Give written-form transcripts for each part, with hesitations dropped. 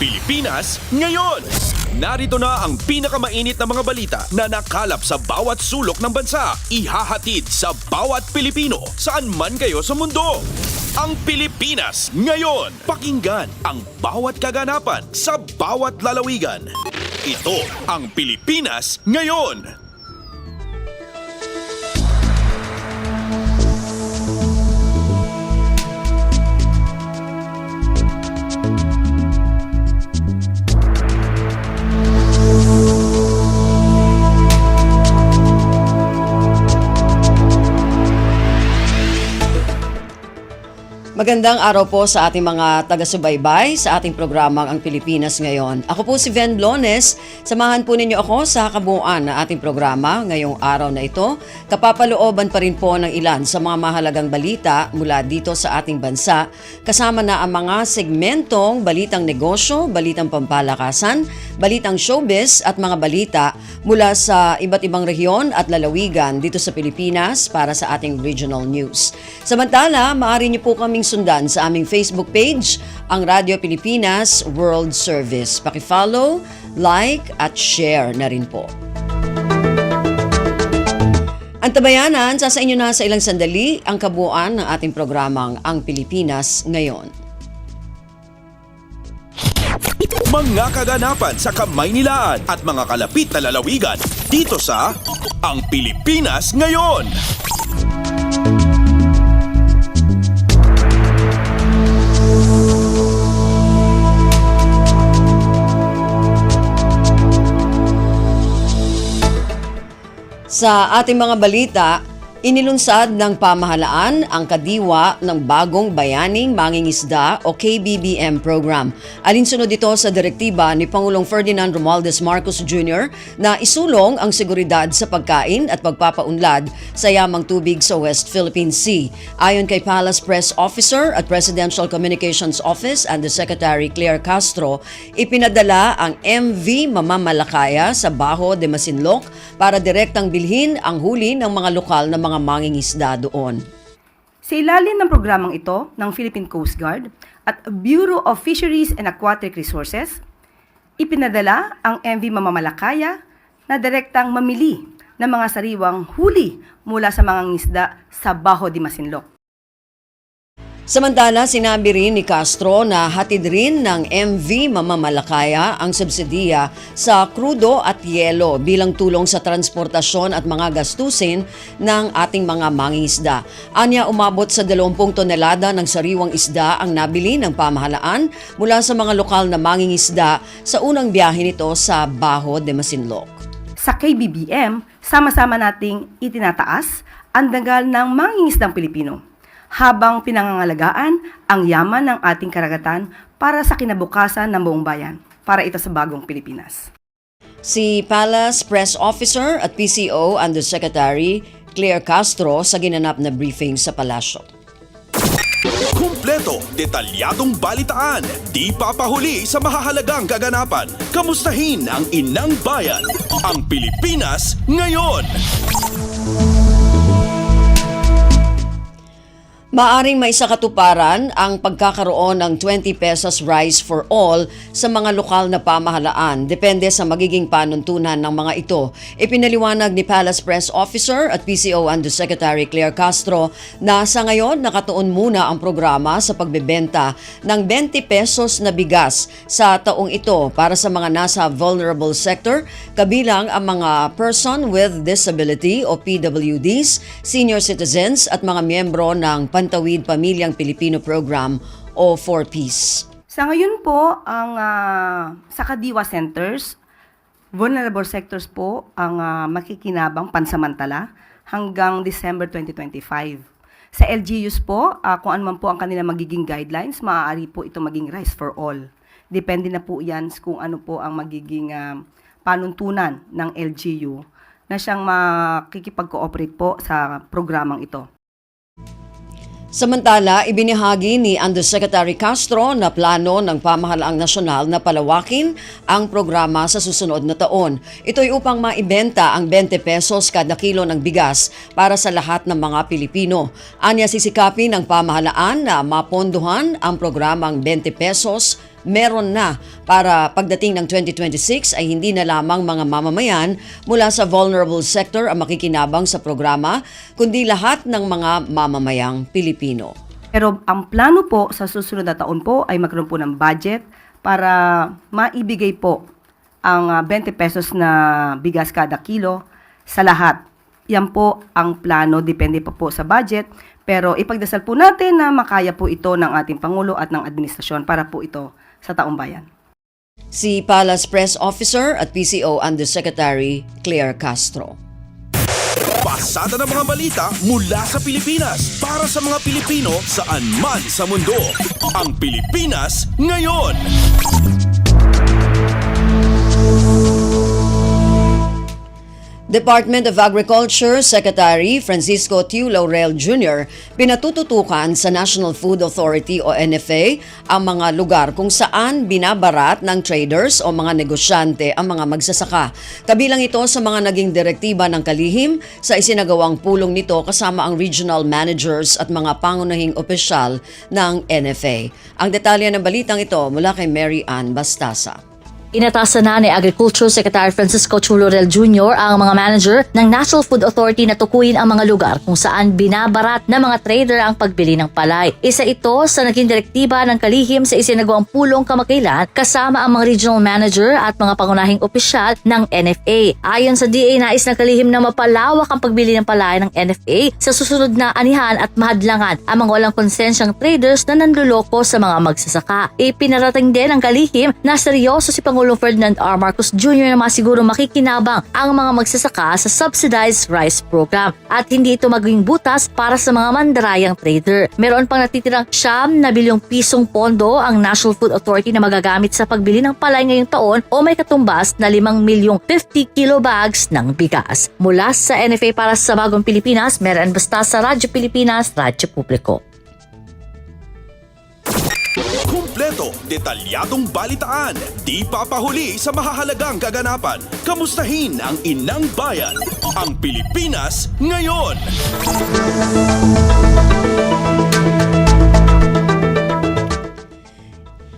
Pilipinas ngayon! Narito na ang pinakamainit na mga balita na nakalap sa bawat sulok ng bansa. Ihahatid sa bawat Pilipino saan man kayo sa mundo. Ang Pilipinas ngayon. Pakinggan ang bawat kaganapan sa bawat lalawigan. Ito ang Pilipinas ngayon. Magandang araw po sa ating mga taga-subaybay sa ating programang Ang Pilipinas Ngayon. Ako po si Ven Blones. Samahan po ninyo ako sa kabuuan ng ating programa ngayong araw na ito. Kapapalooban pa rin po ng ilan sa mga mahalagang balita mula dito sa ating bansa. Kasama na ang mga segmentong balitang negosyo, balitang pampalakasan, balitang showbiz at mga balita mula sa iba't ibang rehiyon at lalawigan dito sa Pilipinas para sa ating regional news. Samantala, maaari niyo po kaming sundan sa aming Facebook page, ang Radio Pilipinas World Service. Paki-follow, like at share na rin po. Ang tabayanan, sa inyo na sa ilang sandali ang kabuuan ng ating programang Ang Pilipinas Ngayon. Mga kaganapan sa Kamaynilaan at mga kalapit na lalawigan dito sa Ang Pilipinas Ngayon. Sa ating mga balita, inilunsad ng pamahalaan ang kadiwa ng Bagong Bayaning Mangingisda o KBBM program. Alinsunod ito sa direktiba ni Pangulong Ferdinand Romualdez Marcos Jr. na isulong ang seguridad sa pagkain at pagpapaunlad sa yamang tubig sa West Philippine Sea. Ayon kay Palace Press Officer at Presidential Communications Office Undersecretary Claire Castro, ipinadala ang MV Mamamalakaya sa Bajo de Masinloc para direktang bilhin ang huli ng mga lokal na mga mangingisda doon. Sa ilalim ng programang ito ng Philippine Coast Guard at Bureau of Fisheries and Aquatic Resources, ipinadala ang MV Mamamalakaya na direktang mamili ng mga sariwang huli mula sa mga ngisda sa Bajo de Masinloc. Samantala, sinabi rin ni Castro na hatid rin ng MV Mamamalakaya ang subsidiya sa krudo at yelo bilang tulong sa transportasyon at mga gastusin ng ating mga mangingisda. Anya, umabot sa 20 tonelada ng sariwang isda ang nabili ng pamahalaan mula sa mga lokal na mangingisda sa unang biyahe nito sa Bajo de Masinloc. Sa KBBM, sama-sama nating itinataas ang dagal ng mangingisdang Pilipino habang pinangangalagaan ang yaman ng ating karagatan para sa kinabukasan ng buong bayan, para ito sa bagong Pilipinas. Si Palace Press Officer at PCO Undersecretary Claire Castro sa ginanap na briefing sa palasyo. Kumpleto, detalyadong balitaan, di papahuli sa mahahalagang kaganapan. Kamustahin ang inang bayan, ang Pilipinas ngayon. Maaring may katuparan ang pagkakaroon ng 20 pesos rice for all sa mga lokal na pamahalaan. Depende sa magiging panuntunan ng mga ito. Ipinaliwanag ni Palace Press Officer at PCO Undersecretary Claire Castro na sa ngayon nakatuon muna ang programa sa pagbebenta ng 20 pesos na bigas sa taong ito para sa mga nasa vulnerable sector, kabilang ang mga person with disability o PWDs, senior citizens at mga miyembro ng Pantawid Pamilyang Pilipino Program o 4Ps. Sa ngayon po, ang sa Kadiwa Centers, vulnerable sectors po ang makikinabang pansamantala hanggang December 2025. Sa LGUs po, kung ano man po ang kanilang magiging guidelines, maaari po ito maging rice for all. Depende na po yan kung ano po ang magiging panuntunan ng LGU na siyang makikipag-cooperate po sa programang ito. Samantala, ibinahagi ni Undersecretary Castro na plano ng pamahalaang nasyonal na palawakin ang programa sa susunod na taon. Ito'y upang maibenta ang 20 pesos kada kilo ng bigas para sa lahat ng mga Pilipino. Anya sisikapin ng pamahalaan na mapondohan ang programang 20 pesos meron na para pagdating ng 2026 ay hindi na lamang mga mamamayan mula sa vulnerable sector ang makikinabang sa programa, kundi lahat ng mga mamamayang Pilipino. Pero ang plano po sa susunod na taon po ay magkaroon po ng budget para maibigay po ang 20 pesos na bigas kada kilo sa lahat. Yan po ang plano, depende pa po sa budget. Pero ipagdasal po natin na makaya po ito ng ating Pangulo at ng administrasyon para po ito sa taong bayan. Si Palace Press Officer at PCO Undersecretary Claire Castro. Pasada ng mga balita mula sa Pilipinas para sa mga Pilipino saan man sa mundo. Ang Pilipinas Ngayon. Department of Agriculture Secretary Francisco Tiu Laurel Jr. pinatututukan sa National Food Authority o NFA ang mga lugar kung saan binabarat ng traders o mga negosyante ang mga magsasaka. Kabilang ito sa mga naging direktiba ng kalihim sa isinagawang pulong nito kasama ang regional managers at mga pangunahing opisyal ng NFA. Ang detalye ng balitang ito mula kay Mary Ann Bastasa. Inatasan na ni Agriculture Secretary Francisco Tiu Laurel Jr. ang mga manager ng National Food Authority na tukuyin ang mga lugar kung saan binabarat ng mga trader ang pagbili ng palay. Isa ito sa naging direktiba ng kalihim sa isinagawang pulong kamakailan kasama ang mga regional manager at mga pangunahing opisyal ng NFA. Ayon sa DA, nais ng kalihim na mapalawak ang pagbili ng palay ng NFA sa susunod na anihan at mahadlangan ang mga walang konsensyang traders na nanluloko sa mga magsasaka. Ipinarating din ng kalihim na seryoso si Pangulong Ferdinand R. Marcos Jr. na masiguro makikinabang ang mga magsasaka sa subsidized rice program at hindi ito maging butas para sa mga mandarayang trader. Meron pang natitirang 9 bilyong pisong pondo ang National Food Authority na magagamit sa pagbili ng palay ngayong taon o may katumbas na 5 milyong 50 kilo bags ng bigas. Mula sa NFA para sa Bagong Pilipinas, Mary Ann Bastasa, Radyo Pilipinas, Radyo Publiko. Kumpleto, detalyadong balitaan, di papahuli sa mahahalagang kaganapan. Kamustahin ang inang bayan, ang Pilipinas Ngayon.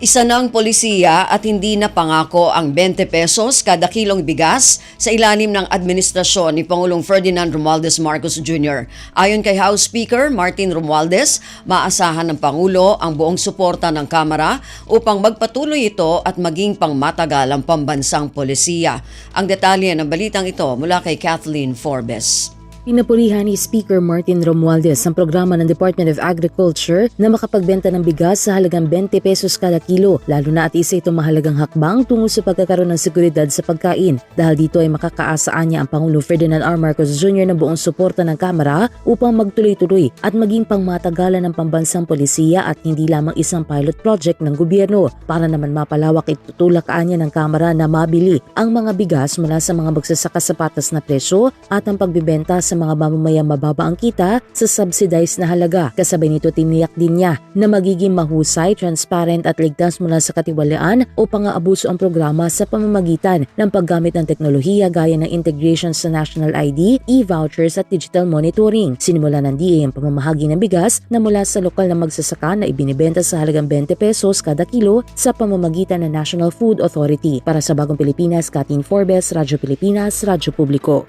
Isa ng polisiya at hindi na pangako ang 20 pesos kada kilong bigas sa ilalim ng administrasyon ni Pangulong Ferdinand Romualdez Marcos Jr. Ayon kay House Speaker Martin Romualdez, maasahan ng Pangulo ang buong suporta ng Kamara upang magpatuloy ito at maging pangmatagalang pambansang polisiya. Ang detalye ng balitang ito mula kay Kathleen Forbes. Pinapulihan ni Speaker Martin Romualdez ang programa ng Department of Agriculture na makapagbenta ng bigas sa halagang 20 pesos kada kilo, lalo na at isa itong mahalagang hakbang tungo sa pagkakaroon ng seguridad sa pagkain. Dahil dito ay makakaasaan niya ang Pangulo Ferdinand R. Marcos Jr. ng buong suporta ng Kamara upang magtuloy-tuloy at maging pangmatagalan ng pambansang polisiya at hindi lamang isang pilot project ng gobyerno. Para naman mapalawak, itutulak niya ng Kamara na mabili ang mga bigas mula sa mga magsasaka sa patas na presyo at ang pagbibenta sa mga mamamayang mababa ang kita sa subsidized na halaga. Kasabay nito, tiniyak din niya na magiging mahusay, transparent at ligtas mula sa katiwalaan o pang-aabuso ang programa sa pamamagitan ng paggamit ng teknolohiya gaya ng integration sa National ID, e-vouchers at digital monitoring. Sinimula ng DA ang pamamahagi ng bigas na mula sa lokal na magsasaka na ibinibenta sa halagang 20 pesos kada kilo sa pamamagitan ng National Food Authority. Para sa Bagong Pilipinas, Kathleen Forbes, Radyo Pilipinas, Radyo Publiko.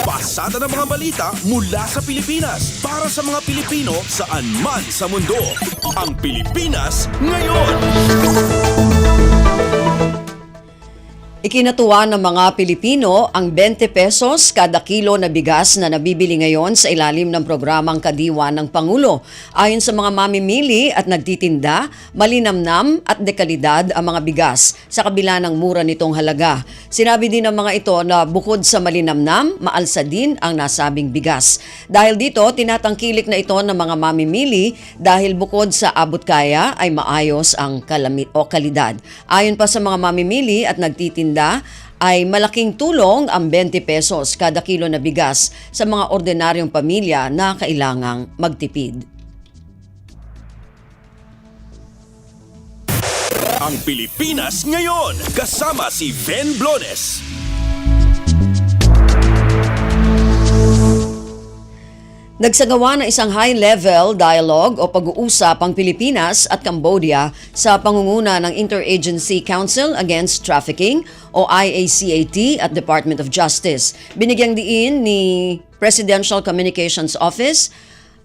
Pasada ng mga balita mula sa Pilipinas para sa mga Pilipino saan man sa mundo. Ang Pilipinas Ngayon. Ikinatuwa ng mga Pilipino ang 20 pesos kada kilo na bigas na nabibili ngayon sa ilalim ng programang Kadiwa ng Pangulo. Ayon sa mga mamimili at nagtitinda, malinamnam at dekalidad ang mga bigas sa kabila ng mura nitong halaga. Sinabi din ng mga ito na bukod sa malinamnam, maalsa din ang nasabing bigas. Dahil dito, tinatangkilik na ito ng mga mamimili dahil bukod sa abot kaya ay maayos ang kalidad. Ayon pa sa mga mamimili at nagtitinda, ay malaking tulong ang 20 pesos kada kilo na bigas sa mga ordinaryong pamilya na kailangang magtipid. Ang Pilipinas Ngayon, kasama si Ben Blones. Nagsagawa ng isang high-level dialogue o pag-uusap ang Pilipinas at Cambodia sa pangunguna ng Interagency Council Against Trafficking o IACAT at Department of Justice. Binigyang diin ni Presidential Communications Office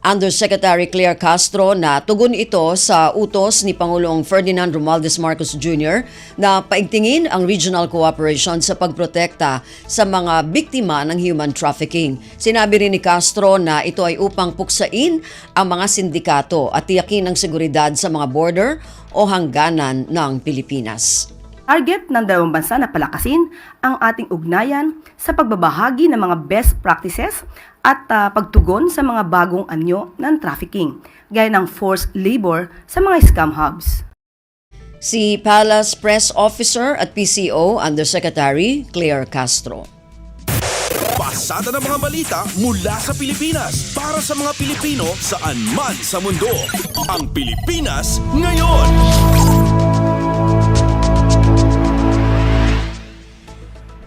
Undersecretary Claire Castro na tugon ito sa utos ni Pangulong Ferdinand Romualdez Marcos Jr. na paigtingin ang regional cooperation sa pagprotekta sa mga biktima ng human trafficking. Sinabi rin ni Castro na ito ay upang puksain ang mga sindikato at tiyakin ang seguridad sa mga border o hangganan ng Pilipinas. Target ng dalawang bansa na palakasin ang ating ugnayan sa pagbabahagi ng mga best practices at pagtugon sa mga bagong anyo ng trafficking, gaya ng forced labor sa mga scam hubs. Si Palace Press Officer at PCO Undersecretary Claire Castro. Pasada ng mga balita mula sa Pilipinas para sa mga Pilipino saan man sa mundo. Ang Pilipinas ngayon.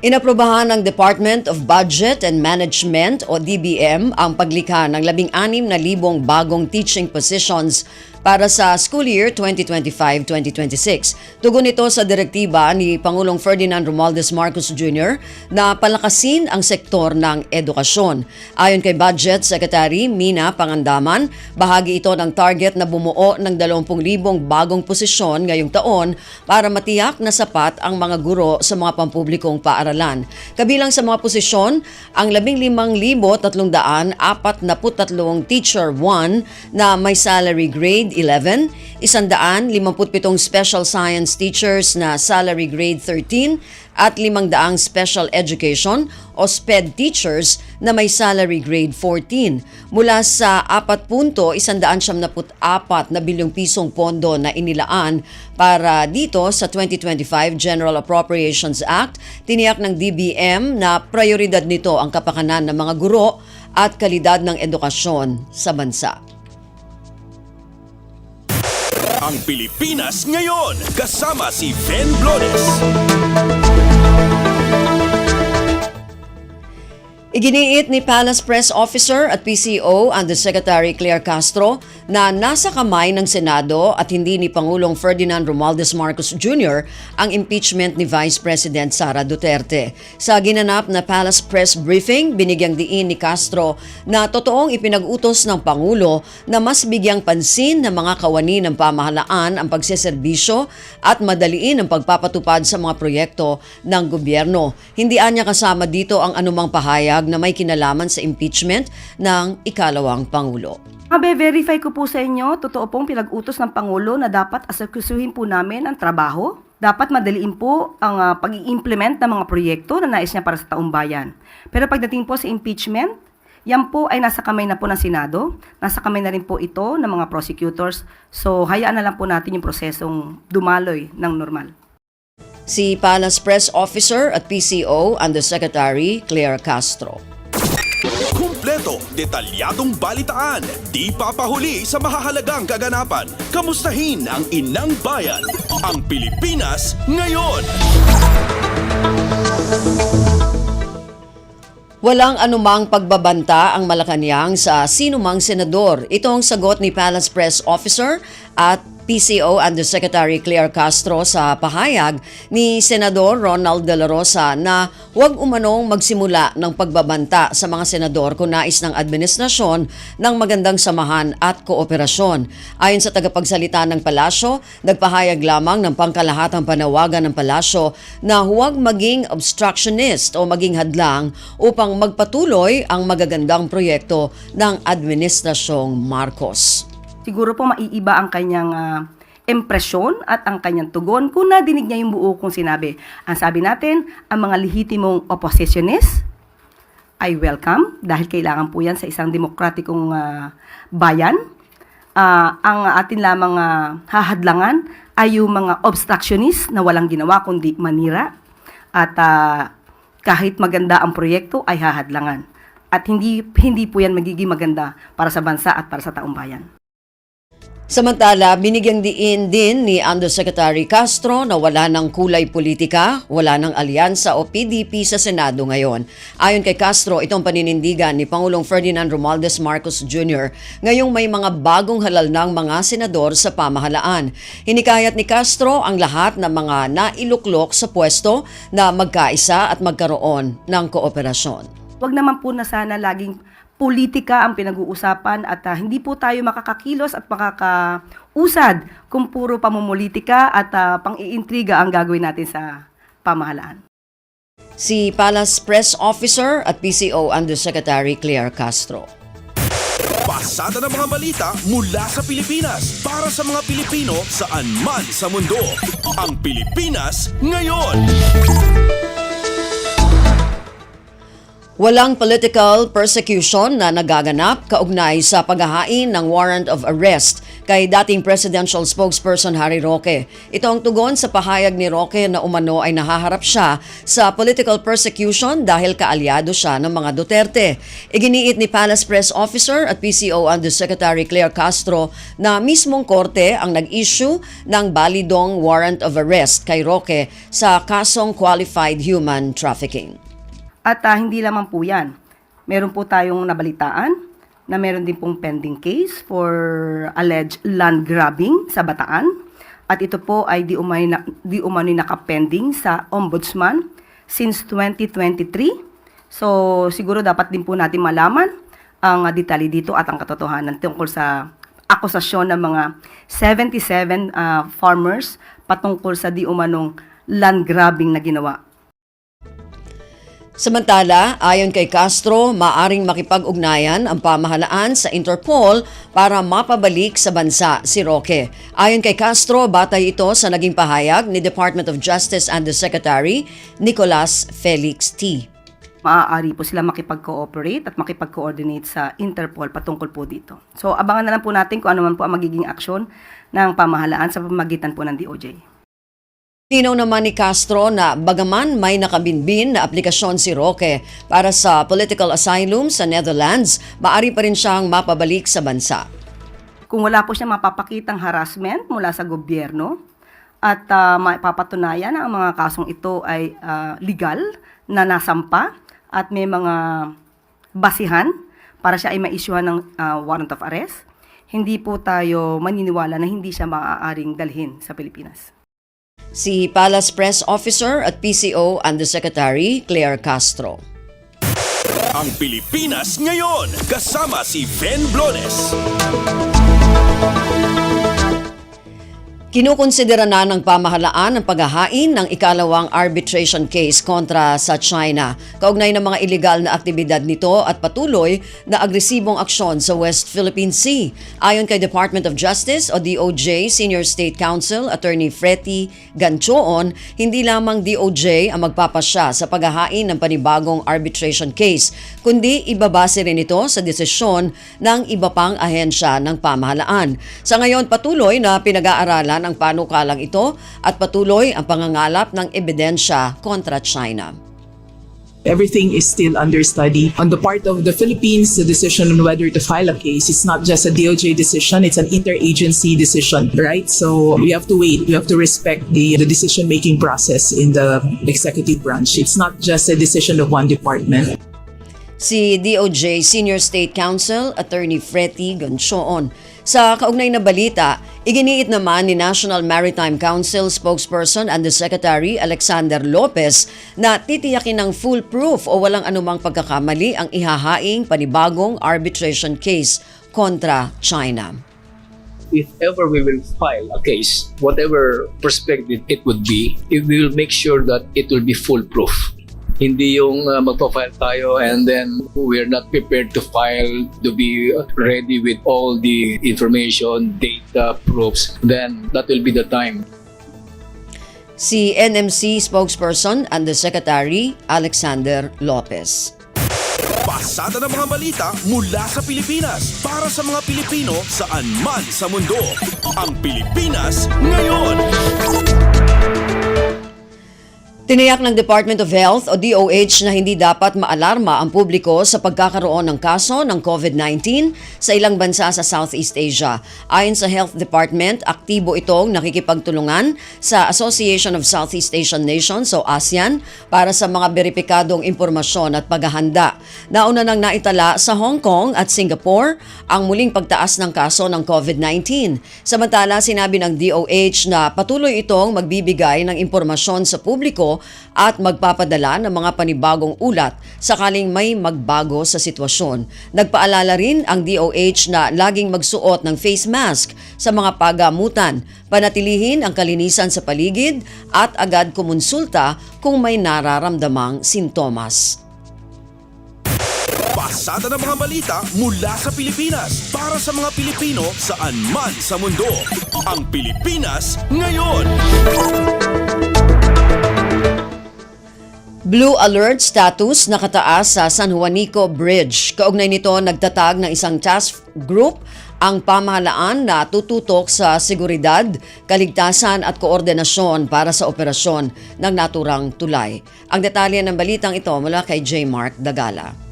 Inaprubahan ng Department of Budget and Management o DBM ang paglikha ng 16,000 bagong teaching positions para sa school year 2025-2026. Tugon ito sa direktiba ni Pangulong Ferdinand Romualdez Marcos Jr. na palakasin ang sektor ng edukasyon. Ayon kay Budget Secretary Mina Pangandaman, bahagi ito ng target na bumuo ng 20,000 bagong posisyon ngayong taon para matiyak na sapat ang mga guro sa mga pampublikong paaralan. Kabilang sa mga posisyon, ang 15,343 Teacher 1 na may salary grade 11, 157 special science teachers na salary grade 13 at 500 special education o SPED teachers na may salary grade 14 mula sa 4.174 na bilyong pisong pondo na inilaan para dito sa 2025 General Appropriations Act. Tiniyak ng DBM na prioridad nito ang kapakanan ng mga guro at kalidad ng edukasyon sa bansa. Ang Pilipinas ngayon, kasama si Ben Blones. Iginiit ni Palace Press Officer at PCO Undersecretary Claire Castro na nasa kamay ng Senado at hindi ni Pangulong Ferdinand Romualdez Marcos Jr. ang impeachment ni Vice President Sara Duterte. Sa ginanap na Palace Press Briefing, binigyang diin ni Castro na totoong ipinag-utos ng Pangulo na mas bigyang pansin ng mga kawani ng pamahalaan ang pagseserbisyo at madaliin ang pagpapatupad sa mga proyekto ng gobyerno. Hindi anya kasama dito ang anumang pahayag na may kinalaman sa impeachment ng ikalawang Pangulo. Mabe-verify ko po sa inyo, totoo pong pinag-utos ng Pangulo na dapat asikasuhin po namin ang trabaho. Dapat madaliin po ang pag-i-implement ng mga proyekto na nais niya para sa taong bayan. Pero pagdating po sa impeachment, yan po ay nasa kamay na po ng Senado, nasa kamay na rin po ito ng mga prosecutors. So hayaan na lang po natin yung prosesong dumaloy ng normal. Si Palace Press Officer at PCO Undersecretary Claire Castro. Kumpleto, detalyadong balitaan, di papahuli sa mahahalagang kaganapan. Kamustahin ang inang bayan, ang Pilipinas ngayon. Walang anumang pagbabanta ang Malacanang sa sinumang senador. Ito ang sagot ni Palace Press Officer at PCO Undersecretary Claire Castro sa pahayag ni Senador Ronald De La Rosa na huwag umanong magsimula ng pagbabanta sa mga senador kung nais ng administrasyon ng magandang samahan at kooperasyon. Ayon sa tagapagsalita ng palasyo, nagpahayag lamang ng pangkalahatang panawagan ng palasyo na huwag maging obstructionist o maging hadlang upang magpatuloy ang magagandang proyekto ng Administrasyong Marcos. Siguro po maiiba ang kanyang impresyon at ang kanyang tugon kung nadinig niya yung buo kong sinabi. Ang sabi natin, ang mga lehitimong oppositionist ay welcome dahil kailangan po yan sa isang demokratikong bayan. Ang atin lamang hahadlangan ay yung mga obstructionist na walang ginawa kundi manira at kahit maganda ang proyekto ay hahadlangan. At hindi po yan magiging maganda para sa bansa at para sa taong bayan. Samantala, binigyang diin din ni Undersecretary Castro na wala ng kulay politika, wala ng alyansa o PDP sa Senado ngayon. Ayon kay Castro, itong paninindigan ni Pangulong Ferdinand Romualdez Marcos Jr. ngayong may mga bagong halal ng mga senador sa pamahalaan. Hinikayat ni Castro ang lahat ng mga nailuklok sa pwesto na magkaisa at magkaroon ng kooperasyon. Huwag naman po na sana laging politika ang pinag-uusapan at hindi po tayo makakakilos at makakausad kung puro pamumulitika at pang-iintriga ang gagawin natin sa pamahalaan. Si Palace Press Officer at PCO Undersecretary Claire Castro. Pasada ng mga balita mula sa Pilipinas para sa mga Pilipino saan man sa mundo. Ang Pilipinas ngayon. Walang political persecution na nagaganap kaugnay sa paghahain ng warrant of arrest kay dating presidential spokesperson Harry Roque. Ito ang tugon sa pahayag ni Roque na umano ay nahaharap siya sa political persecution dahil kaalyado siya ng mga Duterte. Iginiit ni Palace Press Officer at PCO Undersecretary Claire Castro na mismong korte ang nag-issue ng balidong warrant of arrest kay Roque sa kasong qualified human trafficking. At hindi lamang po yan. Meron po tayong nabalitaan na meron din pong pending case for alleged land grabbing sa Bataan. At ito po ay di umano'y nakapending sa Ombudsman since 2023. So siguro dapat din po natin malaman ang detalye dito at ang katotohanan tungkol sa akusasyon ng mga 77 farmers patungkol sa di umanong land grabbing na ginawa. Samantala, ayon kay Castro, maaring makipag-ugnayan ang pamahalaan sa Interpol para mapabalik sa bansa si Roque. Ayon kay Castro, batay ito sa naging pahayag ni Department of Justice Undersecretary Nicolas Felix T. Maaari po sila makipag-cooperate at makipag-coordinate sa Interpol patungkol po dito. So abangan na lang po natin kung ano man po ang magiging aksyon ng pamahalaan sa pamamagitan po ng DOJ. Linaw naman ni Castro na bagaman may nakabinbin na aplikasyon si Roque para sa political asylum sa Netherlands, maaari pa rin siyang mapabalik sa bansa. Kung wala po siyang mapapakitang harassment mula sa gobyerno at mapapatunayan na ang mga kasong ito ay legal na nasampa at may mga basihan para siya ay ma-issuehan ng warrant of arrest, hindi po tayo maniniwala na hindi siya maaaring dalhin sa Pilipinas. Si Palace Press Officer at PCO Undersecretary Claire Castro. Ang Pilipinas ngayon, kasama si Ben Blones. Kinukonsidera na ng pamahalaan ang paghahain ng ikalawang arbitration case kontra sa China, kaugnay ng mga iligal na aktibidad nito at patuloy na agresibong aksyon sa West Philippine Sea. Ayon kay Department of Justice o DOJ Senior State Counsel Attorney Fretty Ganchoon, hindi lamang DOJ ang magpapasya sa paghahain ng panibagong arbitration case, kundi ibabase rin ito sa desisyon ng iba pang ahensya ng pamahalaan. Sa ngayon, patuloy na pinag-aaralan ang panukalang ito at patuloy ang pangangalap ng ebidensya kontra China. Everything is still under study. On the part of the Philippines, the decision on whether to file a case is not just a DOJ decision, it's an interagency decision, right? So we have to wait. We have to respect the decision-making process in the executive branch. It's not just a decision of one department. Si DOJ Senior State Counsel Attorney Fretty Ganchoon. Sa kaugnay na balita, iginiit naman ni National Maritime Council spokesperson and the Secretary Alexander Lopez na titiyakin ng foolproof o walang anumang pagkakamali ang ihahaing panibagong arbitration case kontra China. If ever we will file a case, whatever perspective it would be, we will make sure that it will be foolproof. Hindi yung magpa-file tayo and then we're not prepared to file, to be ready with all the information, data, proofs, then that will be the time. Si NMC spokesperson and the Secretary Alexander Lopez. Pasada ng mga balita mula sa Pilipinas para sa mga Pilipino saan man sa mundo. Ang Pilipinas ngayon. Tiniyak ng Department of Health o DOH na hindi dapat maalarma ang publiko sa pagkakaroon ng kaso ng COVID-19 sa ilang bansa sa Southeast Asia. Ayon sa Health Department, aktibo itong nakikipagtulungan sa Association of Southeast Asian Nations o ASEAN para sa mga beripikadong impormasyon at paghahanda. Nauna nang naitala sa Hong Kong at Singapore ang muling pagtaas ng kaso ng COVID-19. Samantala, sinabi ng DOH na patuloy itong magbibigay ng impormasyon sa publiko at magpapadala ng mga panibagong ulat sakaling may magbago sa sitwasyon. Nagpaalala rin ang DOH na laging magsuot ng face mask sa mga pagamutan, panatilihin ang kalinisan sa paligid at agad kumonsulta kung may nararamdamang sintomas. Pasada ng mga balita mula sa Pilipinas para sa mga Pilipino saan man sa mundo. Ang Pilipinas ngayon. Blue Alert status nakataas sa San Juanico Bridge. Kaugnay nito, nagtatag ng isang task group ang pamahalaan na tututok sa seguridad, kaligtasan at koordinasyon para sa operasyon ng naturang tulay. Ang detalye ng balitang ito mula kay J. Mark Dagala.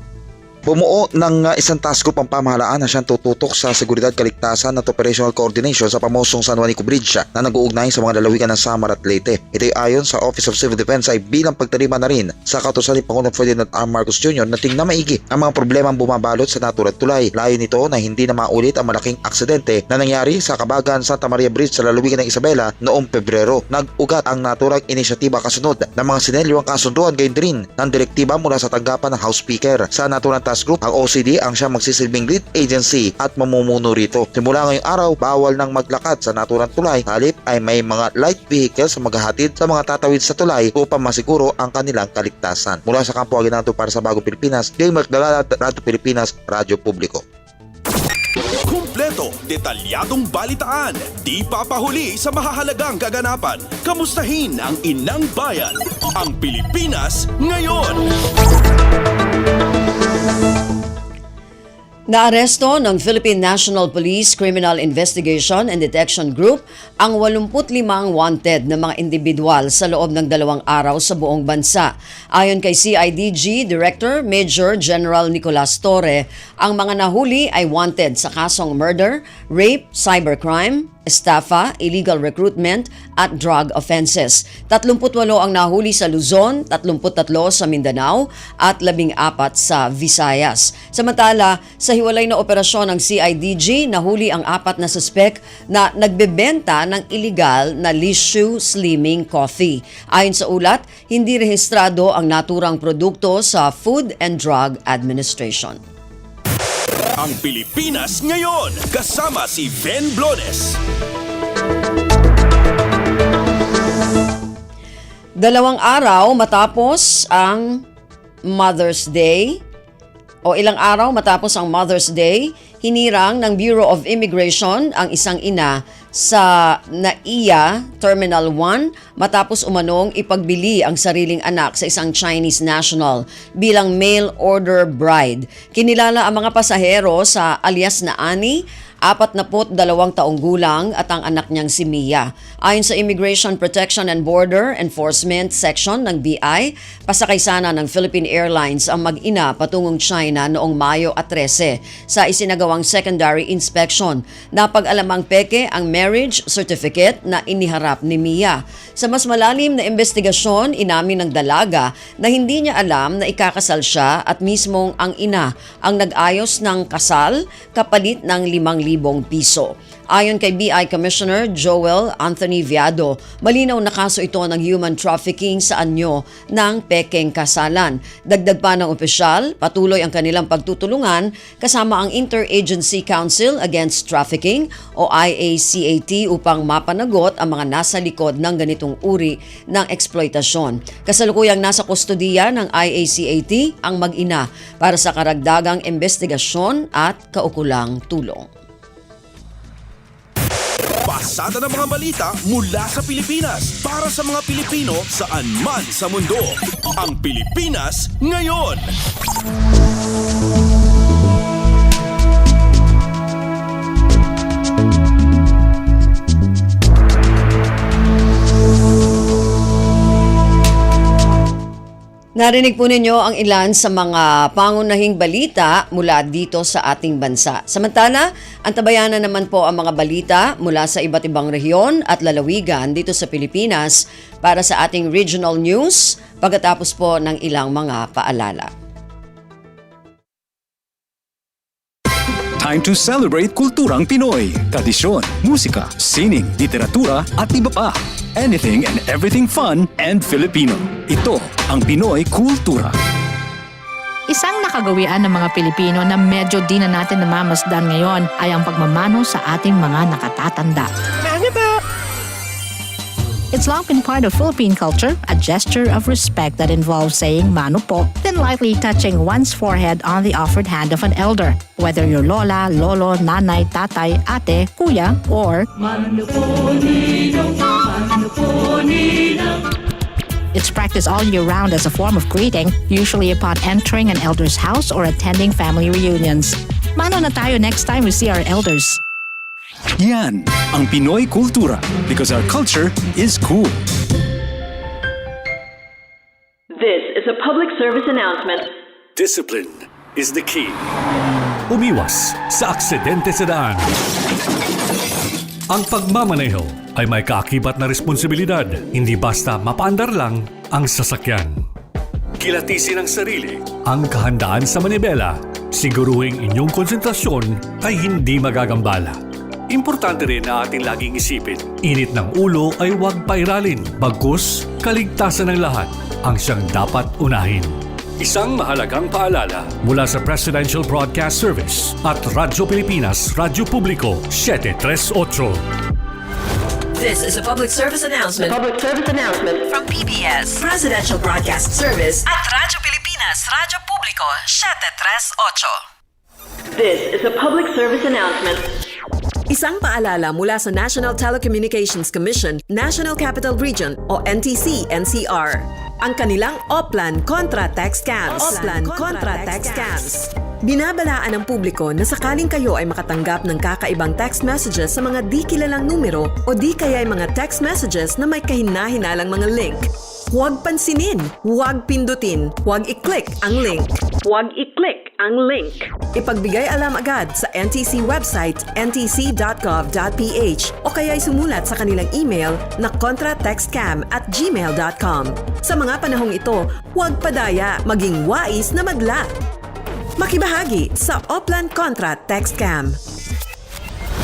Bumuo ng isang task group ang pamahalaan na siyang tututok sa seguridad, kaligtasan at operational coordination sa pamosong San Juanico Bridge na nag-uugnay sa mga lalawigan ng Samar at Leyte. Ito'y ayon sa Office of Civil Defense ay bilang pagtarima na rin sa kautusan ni Pangulong Ferdinand R. Marcos Jr. na tingnan maigi ang mga problemang bumabalot sa naturang tulay. Layo nito na hindi na maulit ang malaking aksidente na nangyari sa Kabagan Santa Maria Bridge sa lalawigan ng Isabela noong Pebrero. Nag-ugat ang naturang inisyatiba kasunod ng mga sinelyong kasunduan gayon din ng direktiba mula sa tanggapan ng House Speaker. Sa naturang task group, ang OCD ang siyang magsisilbing lead agency at mamumuno rito. Simula ngayong araw, bawal nang maglakad sa naturang tulay. Halip ay may mga light vehicles na maghahatid sa mga tatawid sa tulay upang masiguro ang kanilang kaligtasan. Mula sa Kampo Aguinaldo para sa Bagong Pilipinas, J. Mark Dagala, Radyo Pilipinas, Radyo Publiko. Kumpleto, detalyadong balitaan, di papahuli sa mahahalagang kaganapan. Kamustahin ang inang bayan, ang Pilipinas ngayon. Naaresto ng Philippine National Police Criminal Investigation and Detection Group ang 85 wanted na mga individual sa loob ng 2 araw sa buong bansa. Ayon kay CIDG Director Major General Nicolas Torre, ang mga nahuli ay wanted sa kasong murder, rape, cybercrime, estafa, illegal recruitment at drug offenses. 38 ang nahuli sa Luzon, 33 sa Mindanao at 14 sa Visayas. Samantala, sa hiwalay na operasyon ng CIDG, nahuli ang 4 na suspek na nagbebenta ng illegal na Lishu Slimming Coffee. Ayon sa ulat, hindi rehistrado ang naturang produkto sa Food and Drug Administration. Ang Pilipinas ngayon, kasama si Ben Blones. 2 araw matapos ang Mother's Day, o ilang araw matapos ang Mother's Day, hinirang ng Bureau of Immigration ang isang ina sa NAIA Terminal 1 matapos umanong ipagbili ang sariling anak sa isang Chinese national bilang mail order bride. Kinilala ang mga pasahero sa alias na Ani, 42 taong gulang at ang anak niyang si Mia. Ayon sa Immigration Protection and Border Enforcement Section ng BI, pasakay sana ng Philippine Airlines ang mag-ina patungong China noong Mayo 13 sa isinagawang secondary inspection. Napag-alamang peke ang marriage certificate na iniharap ni Mia. Sa mas malalim na investigasyon, inamin ng dalaga na hindi niya alam na ikakasal siya at mismong ang ina ang nag-ayos ng kasal kapalit ng 5,000 piso. Ayon kay BI Commissioner Joel Anthony Viado, malinaw na kaso ito ng human trafficking sa anyo ng pekeng kasalan. Dagdag pa ng opisyal, patuloy ang kanilang pagtutulungan kasama ang Interagency Council Against Trafficking o IACAT upang mapanagot ang mga nasa likod ng ganitong uri ng eksploitasyon. Kasalukuyang nasa kustodiya ng IACAT ang mag-ina para sa karagdagang investigasyon at kaukulang tulong. Pasada ng mga balita mula sa Pilipinas para sa mga Pilipino saan man sa mundo. Ang Pilipinas ngayon. Narinig po ninyo ang ilan sa mga pangunahing balita mula dito sa ating bansa. Samantala, antabayanan naman po ang mga balita mula sa iba't ibang rehiyon at lalawigan dito sa Pilipinas para sa ating regional news pagkatapos po ng ilang mga paalala. Time to celebrate kulturang Pinoy, tradisyon, musika, sining, literatura at iba pa. Anything and everything fun and Filipino. Ito ang Pinoy Kultura. Isang nakagawian ng mga Pilipino na medyo di na natin namamasdan ngayon ay ang pagmamano sa ating mga nakatatanda. It's long been part of Philippine culture, a gesture of respect that involves saying mano po, then lightly touching one's forehead on the offered hand of an elder, whether you're lola, lolo, nanay, tatay, ate, kuya, or mano po, ninong, mano po, ninong. It's practiced all year round as a form of greeting, usually upon entering an elder's house or attending family reunions. Mano na tayo next time we see our elders. Yan ang Pinoy Kultura because our culture is cool. This is a public service announcement. Discipline is the key. Umiwas sa aksidente sa daan. Ang pagmamaneho ay may kaakibat na responsibilidad, hindi basta mapaandar lang ang sasakyan. Kilatisin ang sarili, ang kahandaan sa manibela, siguruhing inyong konsentrasyon ay hindi magagambala. Importante rin na ating laging isipin, init ng ulo ay huwag pairalin, bagkus kaligtasan ng lahat ang siyang dapat unahin. Isang mahalagang paalala mula sa Presidential Broadcast Service at Radyo Pilipinas, Radyo Publiko 738. This is a public service announcement. Public service announcement From PBS, Presidential Broadcast Service at Radyo Pilipinas, Radyo Publiko 738. This is a public service announcement. Isang paalala mula sa National Telecommunications Commission, National Capital Region o NTC-NCR. Ang kanilang Oplan Contra Text Scams. Oplan Contra Text Scams. Binabalaan ng publiko na sakaling kayo ay makatanggap ng kakaibang text messages sa mga di kilalang numero o di kaya ay mga text messages na may kahina-hinalang mga link. Huwag pansinin, huwag pindutin, huwag i-click ang link. Huwag i-click ang link. Ipagbigay alam agad sa NTC website ntc.gov.ph o kaya'y sumulat sa kanilang email na contratextcam@gmail.com. Sa mga panahong ito, huwag padaya, maging wais na magla. Makibahagi sa Oplan Contra Text Scam.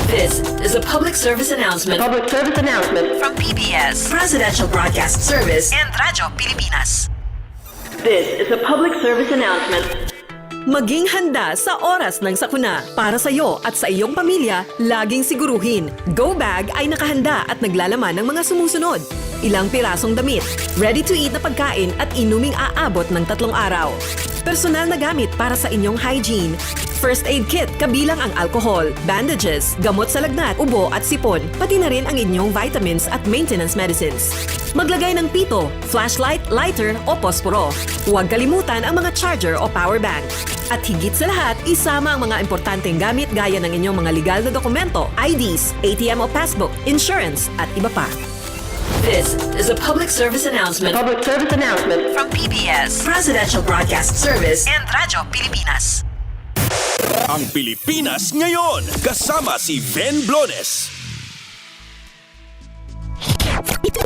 This is a public service announcement. Public service announcement From PBS, Presidential Broadcast Service and Radyo Pilipinas. This is a public service announcement. Maging handa sa oras ng sakuna. Para sa iyo at sa iyong pamilya, laging siguruhin. Go Bag ay nakahanda at naglalaman ng mga sumusunod. Ilang pirasong damit, ready-to-eat na pagkain at inuming aabot ng 3 araw. Personal na gamit para sa inyong hygiene. First aid kit kabilang ang alcohol, bandages, gamot sa lagnat, ubo at sipon, pati na rin ang inyong vitamins at maintenance medicines. Maglagay ng pito, flashlight, lighter o posporo. Huwag kalimutan ang mga charger o power bank. At higit sa lahat, isama ang mga importanteng gamit gaya ng inyong mga legal na dokumento, IDs, ATM o passbook, insurance at iba pa. This is a public service announcement. Public service announcement From PBS, Presidential Broadcast Service and Radyo Pilipinas. Ang Pilipinas ngayon, kasama si Ben Blones.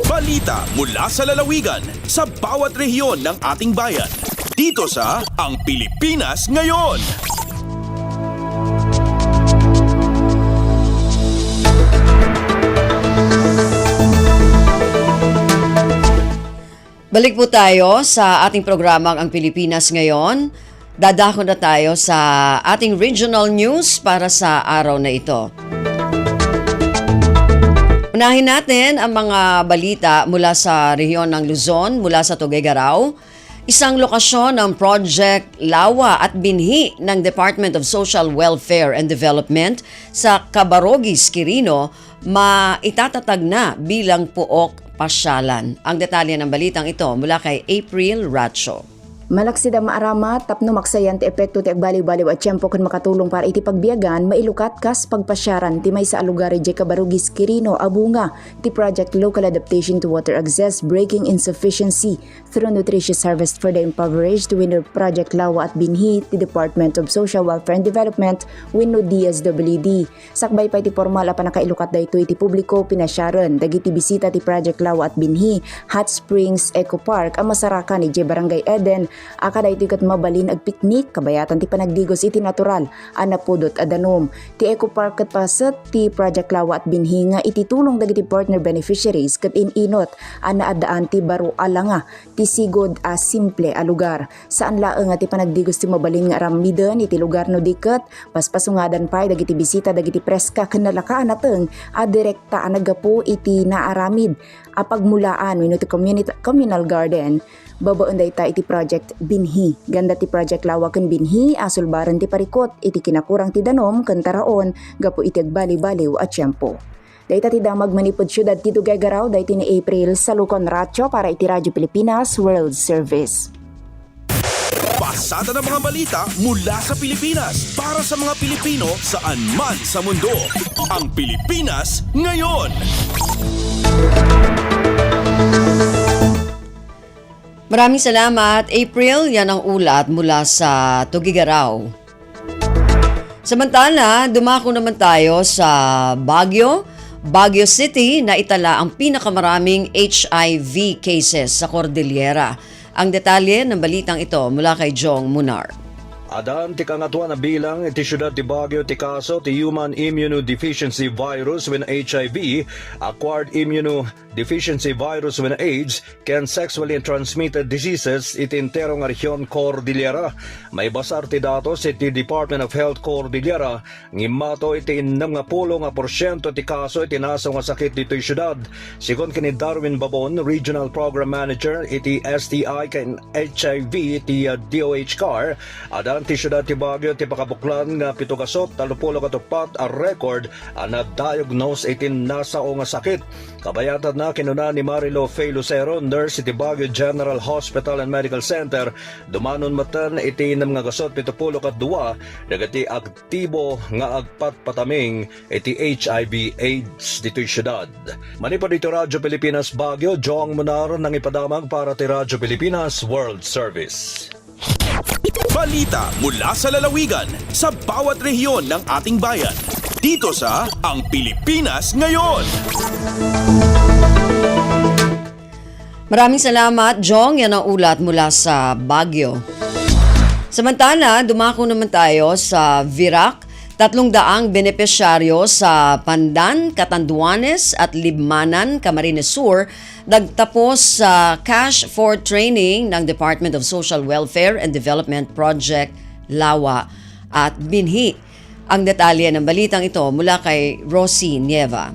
Balita mula sa lalawigan sa bawat rehiyon ng ating bayan. Dito sa Ang Pilipinas Ngayon. Balik po tayo sa ating programang Ang Pilipinas Ngayon. Dadako na tayo sa ating regional news para sa araw na ito. Unahin natin ang mga balita mula sa rehiyon ng Luzon, mula sa Tuguegarao. Isang lokasyon ng Project Lawa at Binhi ng Department of Social Welfare and Development sa Cabarogis, Quirino, maitatag na bilang puok pasyalan. Ang detalye ng balitang ito mula kay April Racho. Malaksida maarama, tapno maksayan ti epekto ti agbaliw-baliw at tiyempo kan makatulong para iti pagbiyagan, mailukat kas pagpasyaran ti may sa alugari di Kabarugis Quirino abunga ti Project Local Adaptation to Water Access Breaking Insufficiency through Nutritious Harvest for the Impoverished winner Project Lawa at Binhi ti Department of Social Welfare and Development wenno DSWD. Sakbay pa iti formal a panakailukat dayto iti publiko pinasyaran dagiti bisita ti Project Lawa at Binhi Hot Springs Eco Park ang masarakan ni Barangay Eden. Akada iti kat mabalin ag piknik kabayatan ti panagdigos iti natural anapudot adanom. Ti Eco Park kat paset ti Project Lawa at Binhi nga iti tulong dagiti partner beneficiaries kat ininot anaadaan ti baro alanga ti sigod a simple a lugar. Saan laeng nga ti panagdigos ti mabalin nga aramiden iti lugar no diket paspasungadan pay dagiti bisita dagiti preska ken nalakaan nateng a direkta a nagapu iti naaramid a pagmulaan wenno ti communal garden. Babaon dayta iti Project Binhi. Ganda ti Project Lawa ken Binhi asulbaran ti parikot iti kinakurang ti danom ken taraon gapu iti agbali-baliw at tiyempo. Dayta ti damag manipod syudad ti Tuguegarao dayta ni April sa Lucon Ratio para iti Radyo Pilipinas World Service. Pasada ng mga balita mula sa Pilipinas para sa mga Pilipino saan man sa mundo. Ang Pilipinas ngayon. Maraming salamat, April. Yan ang ulat mula sa Tuguegarao. Samantala, dumako naman tayo sa Baguio City na itala ang pinakamaraming HIV cases sa Cordillera. Ang detalye ng balitang ito mula kay Jong Munar. Adan ti kangatuan na bilang iti syudad ti Baguio ti kaso ti Human Immunodeficiency Virus when HIV, Acquired Immunodeficiency Virus when AIDS, can sexually transmitted diseases iti entero nga rehiyon Cordillera. May basar ti datos iti Department of Health Cordillera, ngimato iti 60% ti kaso iti naso nga sakit dito syudad. Sigon kini Darwin Babon, Regional Program Manager iti STI ken HIV iti DOH CAR, adan ti syudad ti Baguio ti pakabuklan nga 734 a record na diagnose iti nasao nga sakit. Kabayatan na kinuna ni Marilo Fay Lucero, nurse iti Baguio General Hospital and Medical Center, dumanon matan iti nga gasot 72 dagiti aktibo nga agpatpataming iti HIV AIDS dito'y syudad. Manipod dito Radyo Pilipinas Baguio, Jong Munar nang ipadamag para ti Radyo Pilipinas World Service. Balita mula sa lalawigan sa bawat rehiyon ng ating bayan. Dito sa Ang Pilipinas Ngayon. Maraming salamat, Jong. Yan ang ulat mula sa Baguio. Samantala, dumako naman tayo sa Virac. 300 benepisyaryo sa Pandan, Catanduanes at Libmanan, Camarines Sur nagtapos sa Cash for Training ng Department of Social Welfare and Development Project Lawa at Binhi. Ang detalye ng balitang ito mula kay Rosie Nieva.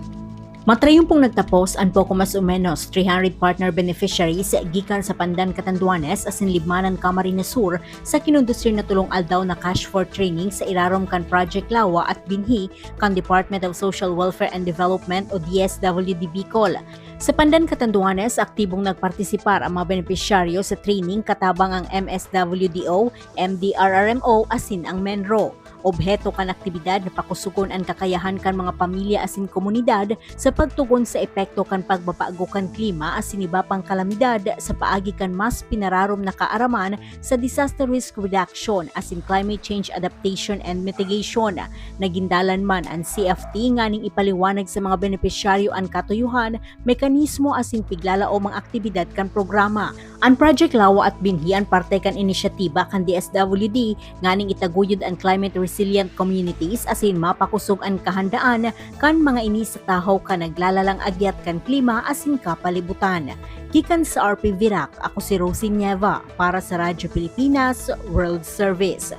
Matrayong pong nagtapos ang poko mas o menos 300 partner beneficiaries gikan sa Pandan, Catanduanes asin Libmanan, Camarines Sur sa kinundusir na tulong aldaw na cash for training sa irarom kan Project Lawa at Binhi kan Department of Social Welfare and Development o DSWD Bicol. Sa Pandan, Catanduanes, aktibong nagpartisipar ang mga benepisyaryo sa training katabang ang MSWDO, MDRRMO asin ang MENRO. Obheto kan aktibidad na pakusugon ang kakayahan kan mga pamilya asin komunidad sa pagtugon sa epekto kan pagbabago kan klima asin iba pang kalamidad sa paagi kan mas pinararom na kaaraman sa disaster risk reduction asin climate change adaptation and mitigation. Nagindalan man ang CFT nganing ipaliwanag sa mga benepisyaryo ang katuyuhan, mekanismo asin piglalao mga aktibidad kan programa. Ang Project Lawa at Binhi ang parte kan inisyatiba kan DSWD nganing itaguyod ang climate resilient communities asin mapakusog ang kahandaan kan mga ini sa tahaw kan naglalalang agyat kan klima asin kapalibutan. Gikan sa RP Virac, ako si Rosie Nieva para sa Radyo Pilipinas World Service.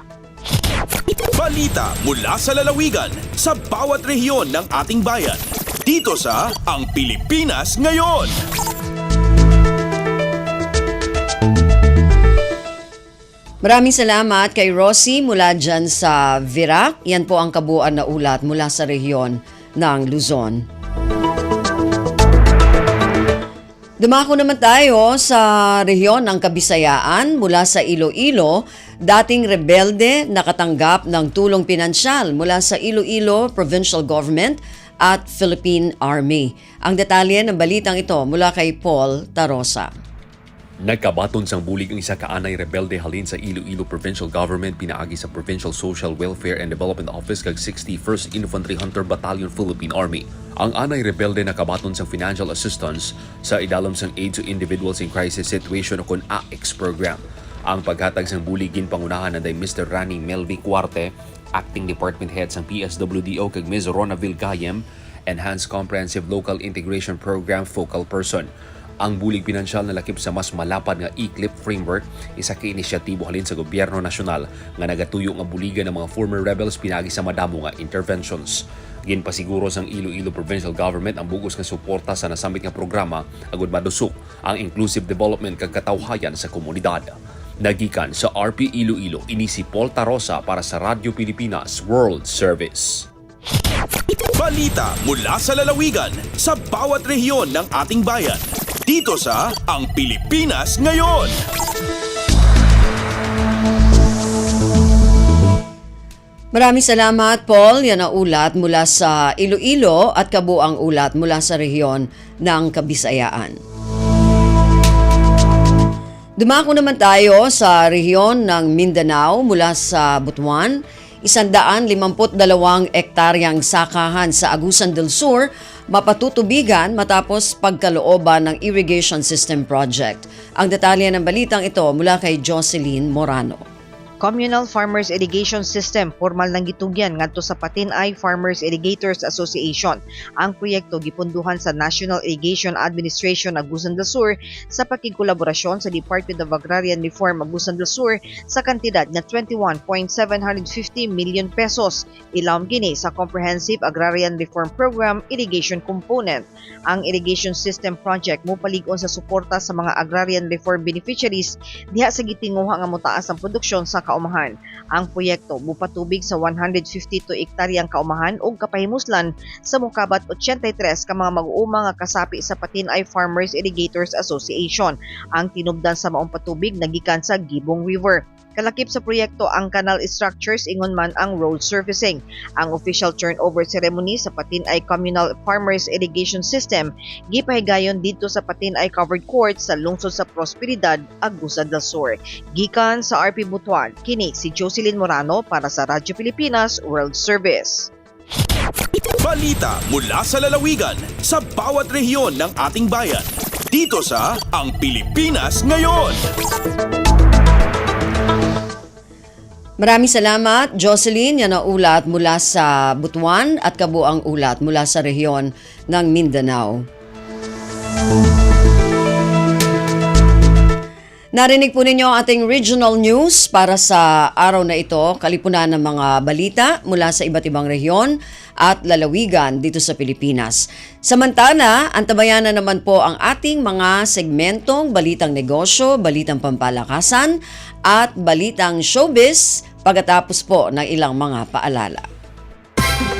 Balita mula sa lalawigan sa bawat rehiyon ng ating bayan. Dito sa Ang Pilipinas Ngayon. Maraming salamat kay Rosie mula dyan sa Virac. Yan po ang kabuuan na ulat mula sa rehiyon ng Luzon. Dumako naman tayo sa rehiyon ng Kabisayaan mula sa Iloilo. Dating rebelde nakatanggap ng tulong pinansyal mula sa Iloilo Provincial Government at Philippine Army. Ang detalye ng balitang ito mula kay Paul Tarosa. Nagkabaton sang bulig ang isa kaanay rebelde halin sa Iloilo Provincial Government pinaagi sa Provincial Social Welfare and Development Office kag 61st Infantry Hunter Battalion Philippine Army. Ang anay rebelde nakabaton sang financial assistance sa idalom sang Aid to Individuals in Crisis Situation o kun AICS program. Ang paghatag sang bulig ginpangunahan na day Mr. Rani Melvi Cuarte, Acting Department Head sang PSWDO kag Ms. Rona Vilgayem, Enhanced Comprehensive Local Integration Program Focal Person. Ang bulig pinansyal na lakip sa mas malapad nga ECLIP framework, isa ka inisyatibo halin sa gobyerno nasyonal nga nagatuyo nga buligan ng mga former rebels pinagi sa madamo nga interventions. Ginpasiguro sang Iloilo Provincial Government ang bugos nga suporta sa nasamit nga programa agud madusok ang inclusive development kag katawhayan sa komunidad. Nagikan sa RP Iloilo, ini si Paul Tarosa para sa Radyo Pilipinas World Service. Balita mula sa lalawigan sa bawat rehiyon ng ating bayan. Dito sa Ang Pilipinas Ngayon. Maraming salamat, Paul. Yan ang ulat mula sa Iloilo at kabuang ulat mula sa rehiyon ng Kabisayaan. Dumako naman tayo sa rehiyon ng Mindanao mula sa Butuan. 152 ektaryang sakahan sa Agusan del Sur mapatutubigan matapos pagkalooban ng irrigation system project. Ang detalye ng balitang ito mula kay Jocelyn Morano. Communal Farmers Irrigation System formal nang gitugyan ngadto sa Patinay Farmers Irrigators Association. Ang proyekto gipunduhan sa National Irrigation Administration Agusan del Sur sa pakigkolaborasyon sa Department of Agrarian Reform Agusan del Sur sa kantidad nga 21.750 million pesos. Ilawom kini sa Comprehensive Agrarian Reform Program Irrigation Component. Ang irrigation system project mopalig-on sa suporta sa mga agrarian reform beneficiaries diha sa gitinguha nga motaas ang produksyon sa kaumahan. Ang proyekto mupatubig sa 152 ektaryang kaumahan ug kapahimuslan sa mokabat 83 ka mga mag-uuma nga kasapi sa Patinay Farmers Irrigators Association. Ang tinubdan sa maong patubig nagikan sa Gibong River. Kalakip sa proyekto ang canal structures ingon man ang road surfacing. Ang official turnover ceremony sa Patinay Communal Farmers Irrigation System gipahigayon dito sa Patinay Covered Court sa lungsod sa Prosperidad, Agusan del Sur. Gikan sa RP Butuan, kini si Jocelyn Morano para sa Radyo Pilipinas World Service. Balita mula sa lalawigan sa bawat rehiyon ng ating bayan. Dito sa Ang Pilipinas Ngayon. Maraming salamat, Jocelyn. Yan ang ulat mula sa Butuan at kabuang ulat mula sa rehiyon ng Mindanao. Narinig po ninyo ang ating regional news para sa araw na ito, kalipunan ng mga balita mula sa iba't ibang rehiyon at lalawigan dito sa Pilipinas. Samantala, antabayan na naman po ang ating mga segmentong balitang negosyo, balitang pampalakasan at balitang showbiz pagkatapos po ng ilang mga paalala.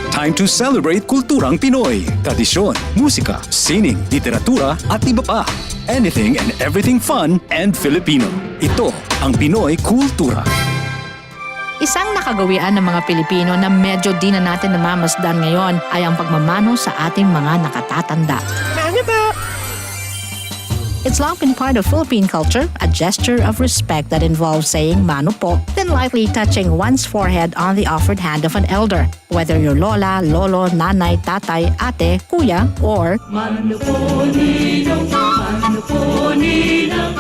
Time to celebrate kulturang Pinoy, tradisyon, musika, sining, literatura at iba pa. Anything and everything fun and Filipino. Ito ang Pinoy Kultura. Isang nakagawian ng mga Pilipino na medyo di na natin namamasdan ngayon ay ang pagmamano sa ating mga nakatatanda. Mano po! It's long been part of Philippine culture, a gesture of respect that involves saying mano po, then lightly touching one's forehead on the offered hand of an elder, whether you're lola, lolo, nanay, tatay, ate, kuya, or mano po ninong, mano po ninong.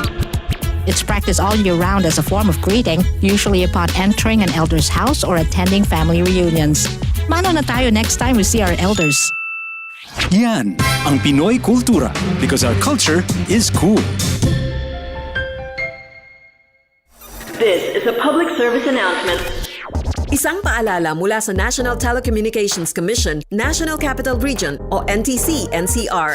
It's practiced all year round as a form of greeting, usually upon entering an elder's house or attending family reunions. Mano na tayo next time we see our elders. Yan ang Pinoy Kultura because our culture is cool. This is a public service announcement. Isang paalala mula sa National Telecommunications Commission, National Capital Region o NTC-NCR.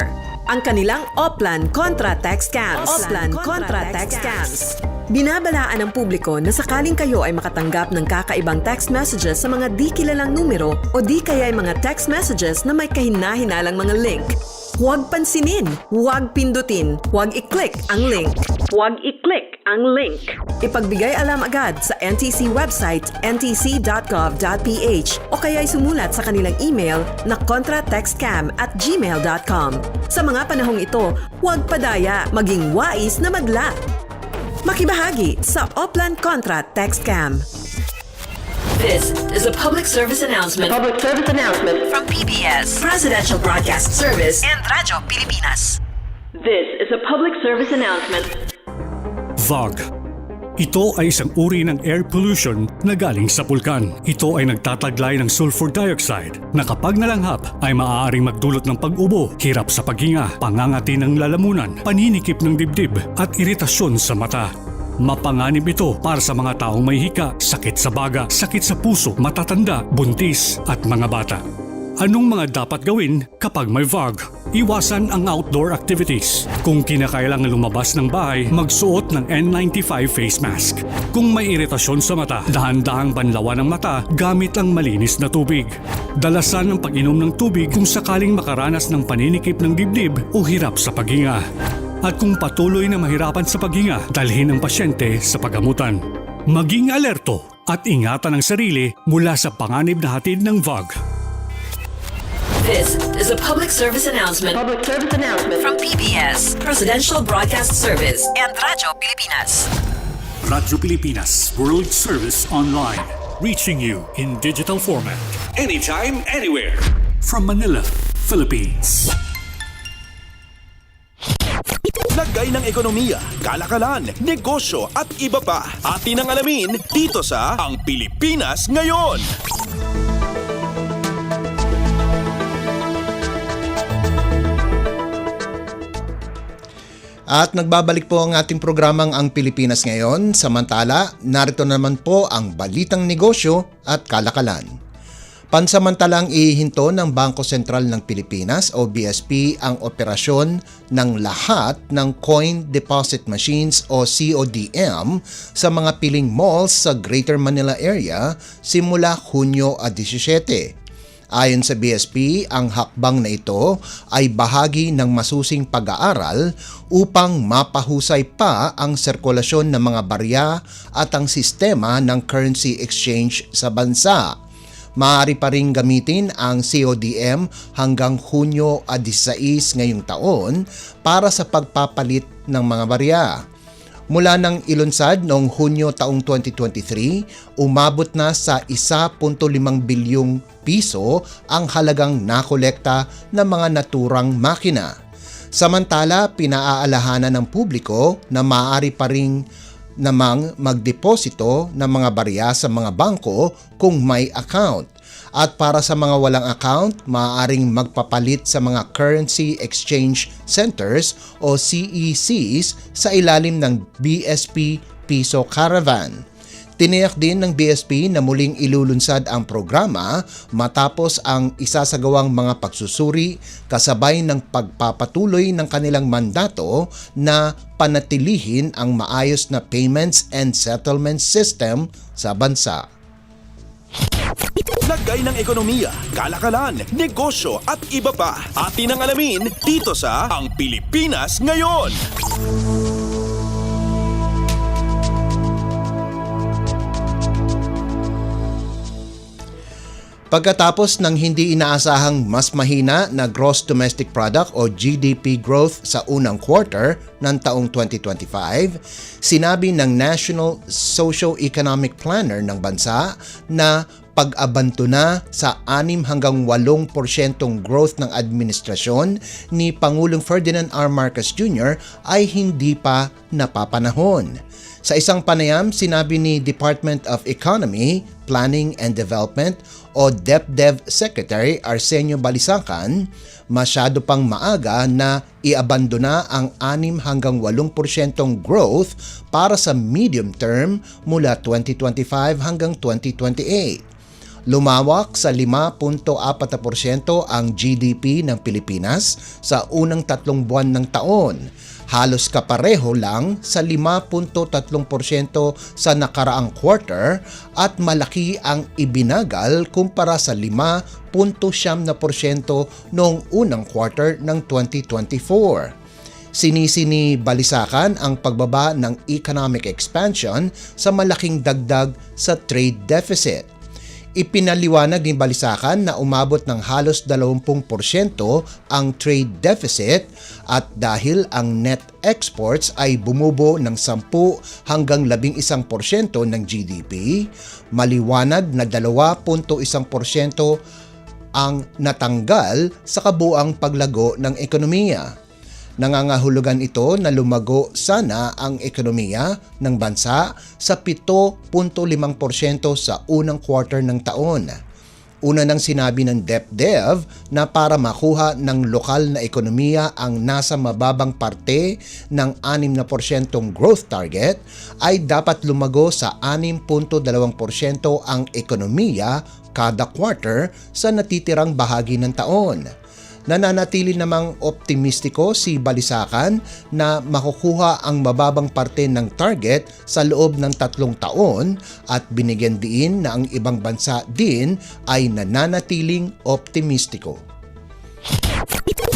Ang kanilang Oplan Contra Tax Scams. Oplan Contra Tax Scams. Binabalaan ng publiko na sakaling kayo ay makatanggap ng kakaibang text messages sa mga di kilalang numero o di kaya ay mga text messages na may kahinahinalang mga link. Huwag pansinin, huwag pindutin, huwag i-click ang link. Huwag i-click ang link. Ipagbigay alam agad sa NTC website ntc.gov.ph o kaya'y sumulat sa kanilang email na contratextcam@gmail.com. Sa mga panahong ito, huwag padaya, maging wais na madla. Makibahagi sa Oplan Contra Text Cam. This is a public service announcement. From PBS, Presidential Broadcast Service, and Radyo Pilipinas. This is a public service announcement. VOG. Ito ay isang uri ng air pollution na galing sa pulkan. Ito ay nagtataglay ng sulfur dioxide na kapag nalanghap ay maaaring magdulot ng pag-ubo, hirap sa paghinga, pangangati ng lalamunan, paninikip ng dibdib at iritasyon sa mata. Mapanganib ito para sa mga taong may hika, sakit sa baga, sakit sa puso, matatanda, buntis at mga bata. Anong mga dapat gawin kapag may VOG? Iwasan ang outdoor activities. Kung kinakailangan lumabas ng bahay, magsuot ng N95 face mask. Kung may iritasyon sa mata, dahan-dahang banlawan ang mata gamit ang malinis na tubig. Dalasan ang pag-inom ng tubig kung sakaling makaranas ng paninikip ng dibdib o hirap sa paghinga. At kung patuloy na mahirapan sa paghinga, dalhin ang pasyente sa paggamutan. Maging alerto at ingatan ang sarili mula sa panganib na hatid ng VOG. This is a public service announcement. From PBS, Presidential Broadcast Service, and Radyo Pilipinas. Radyo Pilipinas World Service Online. Reaching you in digital format. Anytime, anywhere. From Manila, Philippines. Lagay ng ekonomiya, kalakalan, negosyo at iba pa. Atin ang alamin dito sa Ang Pilipinas Ngayon. At nagbabalik po ang ating programang Ang Pilipinas Ngayon. Samantala, narito naman po ang balitang negosyo at kalakalan. Pansamantalang ihihinto ng Bangko Sentral ng Pilipinas o BSP ang operasyon ng lahat ng coin deposit machines o CODM sa mga piling malls sa Greater Manila area simula Hunyo 17. Ayon sa BSP, ang hakbang na ito ay bahagi ng masusing pag-aaral upang mapahusay pa ang sirkulasyon ng mga barya at ang sistema ng currency exchange sa bansa. Maaari pa ring gamitin ang CODM hanggang Hunyo 16 ngayong taon para sa pagpapalit ng mga barya. Mula ng ilunsad noong Hunyo taong 2023, umabot na sa 1.5 bilyong piso ang halagang nakolekta ng mga naturang makina. Samantala, pinaaalahanan ng publiko na maaari pa ring namang magdeposito ng mga barya sa mga bangko kung may account. At para sa mga walang account, maaaring magpapalit sa mga Currency Exchange Centers o CECs sa ilalim ng BSP Piso Caravan. Tiniyak din ng BSP na muling ilulunsad ang programa matapos ang isasagawang mga pagsusuri kasabay ng pagpapatuloy ng kanilang mandato na panatilihin ang maayos na payments and settlement system sa bansa. Lagay ng ekonomiya, kalakalan, negosyo at iba pa. Atin ang alamin dito sa Ang Pilipinas Ngayon. Pagkatapos ng hindi inaasahang mas mahina na Gross Domestic Product o GDP growth sa unang quarter ng taong 2025, sinabi ng National Socio-Economic Planner ng bansa na pag-abanto na sa 6 hanggang 8% growth ng administrasyon ni Pangulong Ferdinand R. Marcos Jr. ay hindi pa napapanahon. Sa isang panayam, sinabi ni Department of Economy, Planning and Development o DepDev Secretary Arsenio Balisacan, masyado pang maaga na iabandona ang 6 hanggang 8% growth para sa medium term mula 2025 hanggang 2028. Lumawak sa 5.4% ang GDP ng Pilipinas sa unang 3 buwan ng taon. Halos kapareho lang sa 5.3% sa nakaraang quarter at malaki ang ibinagal kumpara sa 5.7% noong unang quarter ng 2024. Sinisini Balisacan ang pagbaba ng economic expansion sa malaking dagdag sa trade deficit. Ipinaliwanag ni Balisacan na umabot ng halos 20% ang trade deficit at dahil ang net exports ay bumubo ng 10 hanggang 11% ng GDP, maliwanag na 2.1% ang natanggal sa kabuang paglago ng ekonomiya. Nangangahulugan ito na lumago sana ang ekonomiya ng bansa sa 7.5% sa unang quarter ng taon. Una nang sinabi ng DepDev na para makuha ng lokal na ekonomiya ang nasa mababang parte ng 6% growth target ay dapat lumago sa 6.2% ang ekonomiya kada quarter sa natitirang bahagi ng taon. Nananatili namang optimistiko si Balisacan na makukuha ang mababang parte ng target sa loob ng 3 taon at binigyan diin na ang ibang bansa din ay nananatiling optimistiko.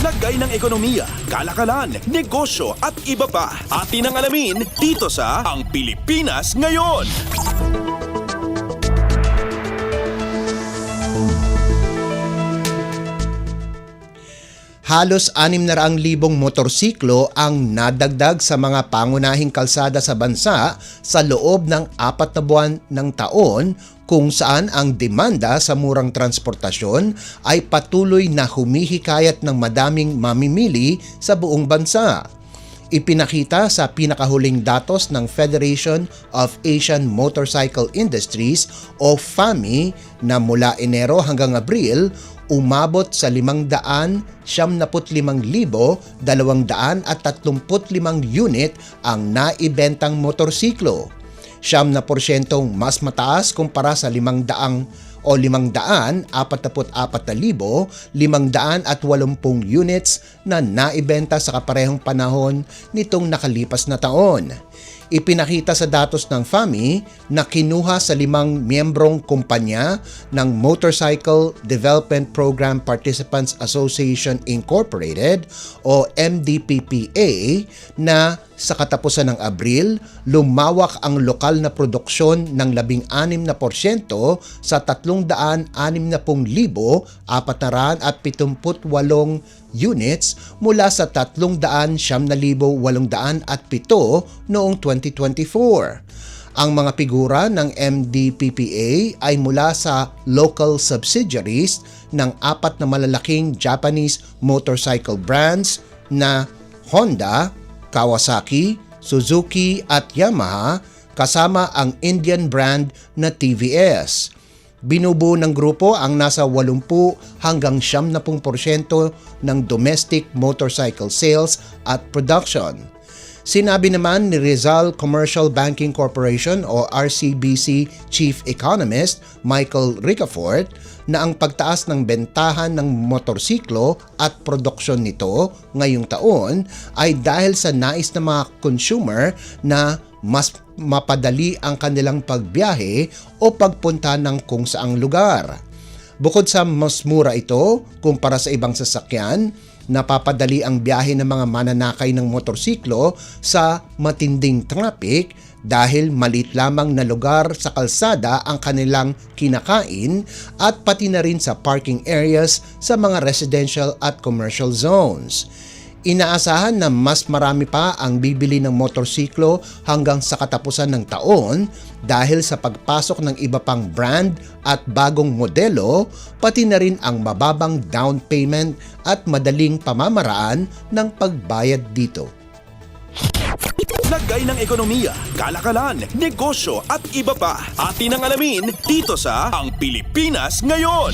Lagay ng ekonomiya, kalakalan, negosyo at iba pa. Atin ang alamin dito sa Ang Pilipinas Ngayon. Halos 600,000 motorsiklo ang nadagdag sa mga pangunahing kalsada sa bansa sa loob ng 4 na buwan ng taon kung saan ang demanda sa murang transportasyon ay patuloy na humihikayat ng madaming mamimili sa buong bansa. Ipinakita sa pinakahuling datos ng Federation of Asian Motorcycle Industries o FAMI na mula Enero hanggang Abril, umabot sa 575,235 unit ang naibentang motorsiklo. 7% mas mataas kumpara sa 544,580 units na naibenta sa kaparehong panahon nitong nakalipas na taon. Ipinakita sa datos ng FAMI na kinuha sa 5 miyembrong kumpanya ng Motorcycle Development Program Participants Association Incorporated o MDPPA na sa katapusan ng Abril, lumawak ang lokal na produksyon ng 16% sa 360,478 units mula sa 309,807 noong 2024. Ang mga figura ng MDPPA ay mula sa local subsidiaries ng 4 na malalaking Japanese motorcycle brands na Honda, Kawasaki, Suzuki at Yamaha kasama ang Indian brand na TVS. Binubuo ng grupo ang nasa 80 hanggang 70% ng domestic motorcycle sales at production. Sinabi naman ni Rizal Commercial Banking Corporation o RCBC Chief Economist Michael Ricafort na ang pagtaas ng bentahan ng motorsiklo at produksyon nito ngayong taon ay dahil sa nais ng mga consumer na mas mapadali ang kanilang pagbiyahe o pagpunta ng kung saang lugar. Bukod sa mas mura ito kumpara sa ibang sasakyan, napapadali ang biyahe ng mga mananakay ng motorsiklo sa matinding traffic dahil maliit lamang na lugar sa kalsada ang kanilang kinakain at pati na rin sa parking areas sa mga residential at commercial zones. Inaasahan na mas marami pa ang bibili ng motorsiklo hanggang sa katapusan ng taon dahil sa pagpasok ng iba pang brand at bagong modelo, pati na rin ang mababang down payment at madaling pamamaraan ng pagbayad dito. Lagay ng ekonomiya, kalakalan, negosyo at iba pa. Atin ang alamin dito sa Ang Pilipinas Ngayon.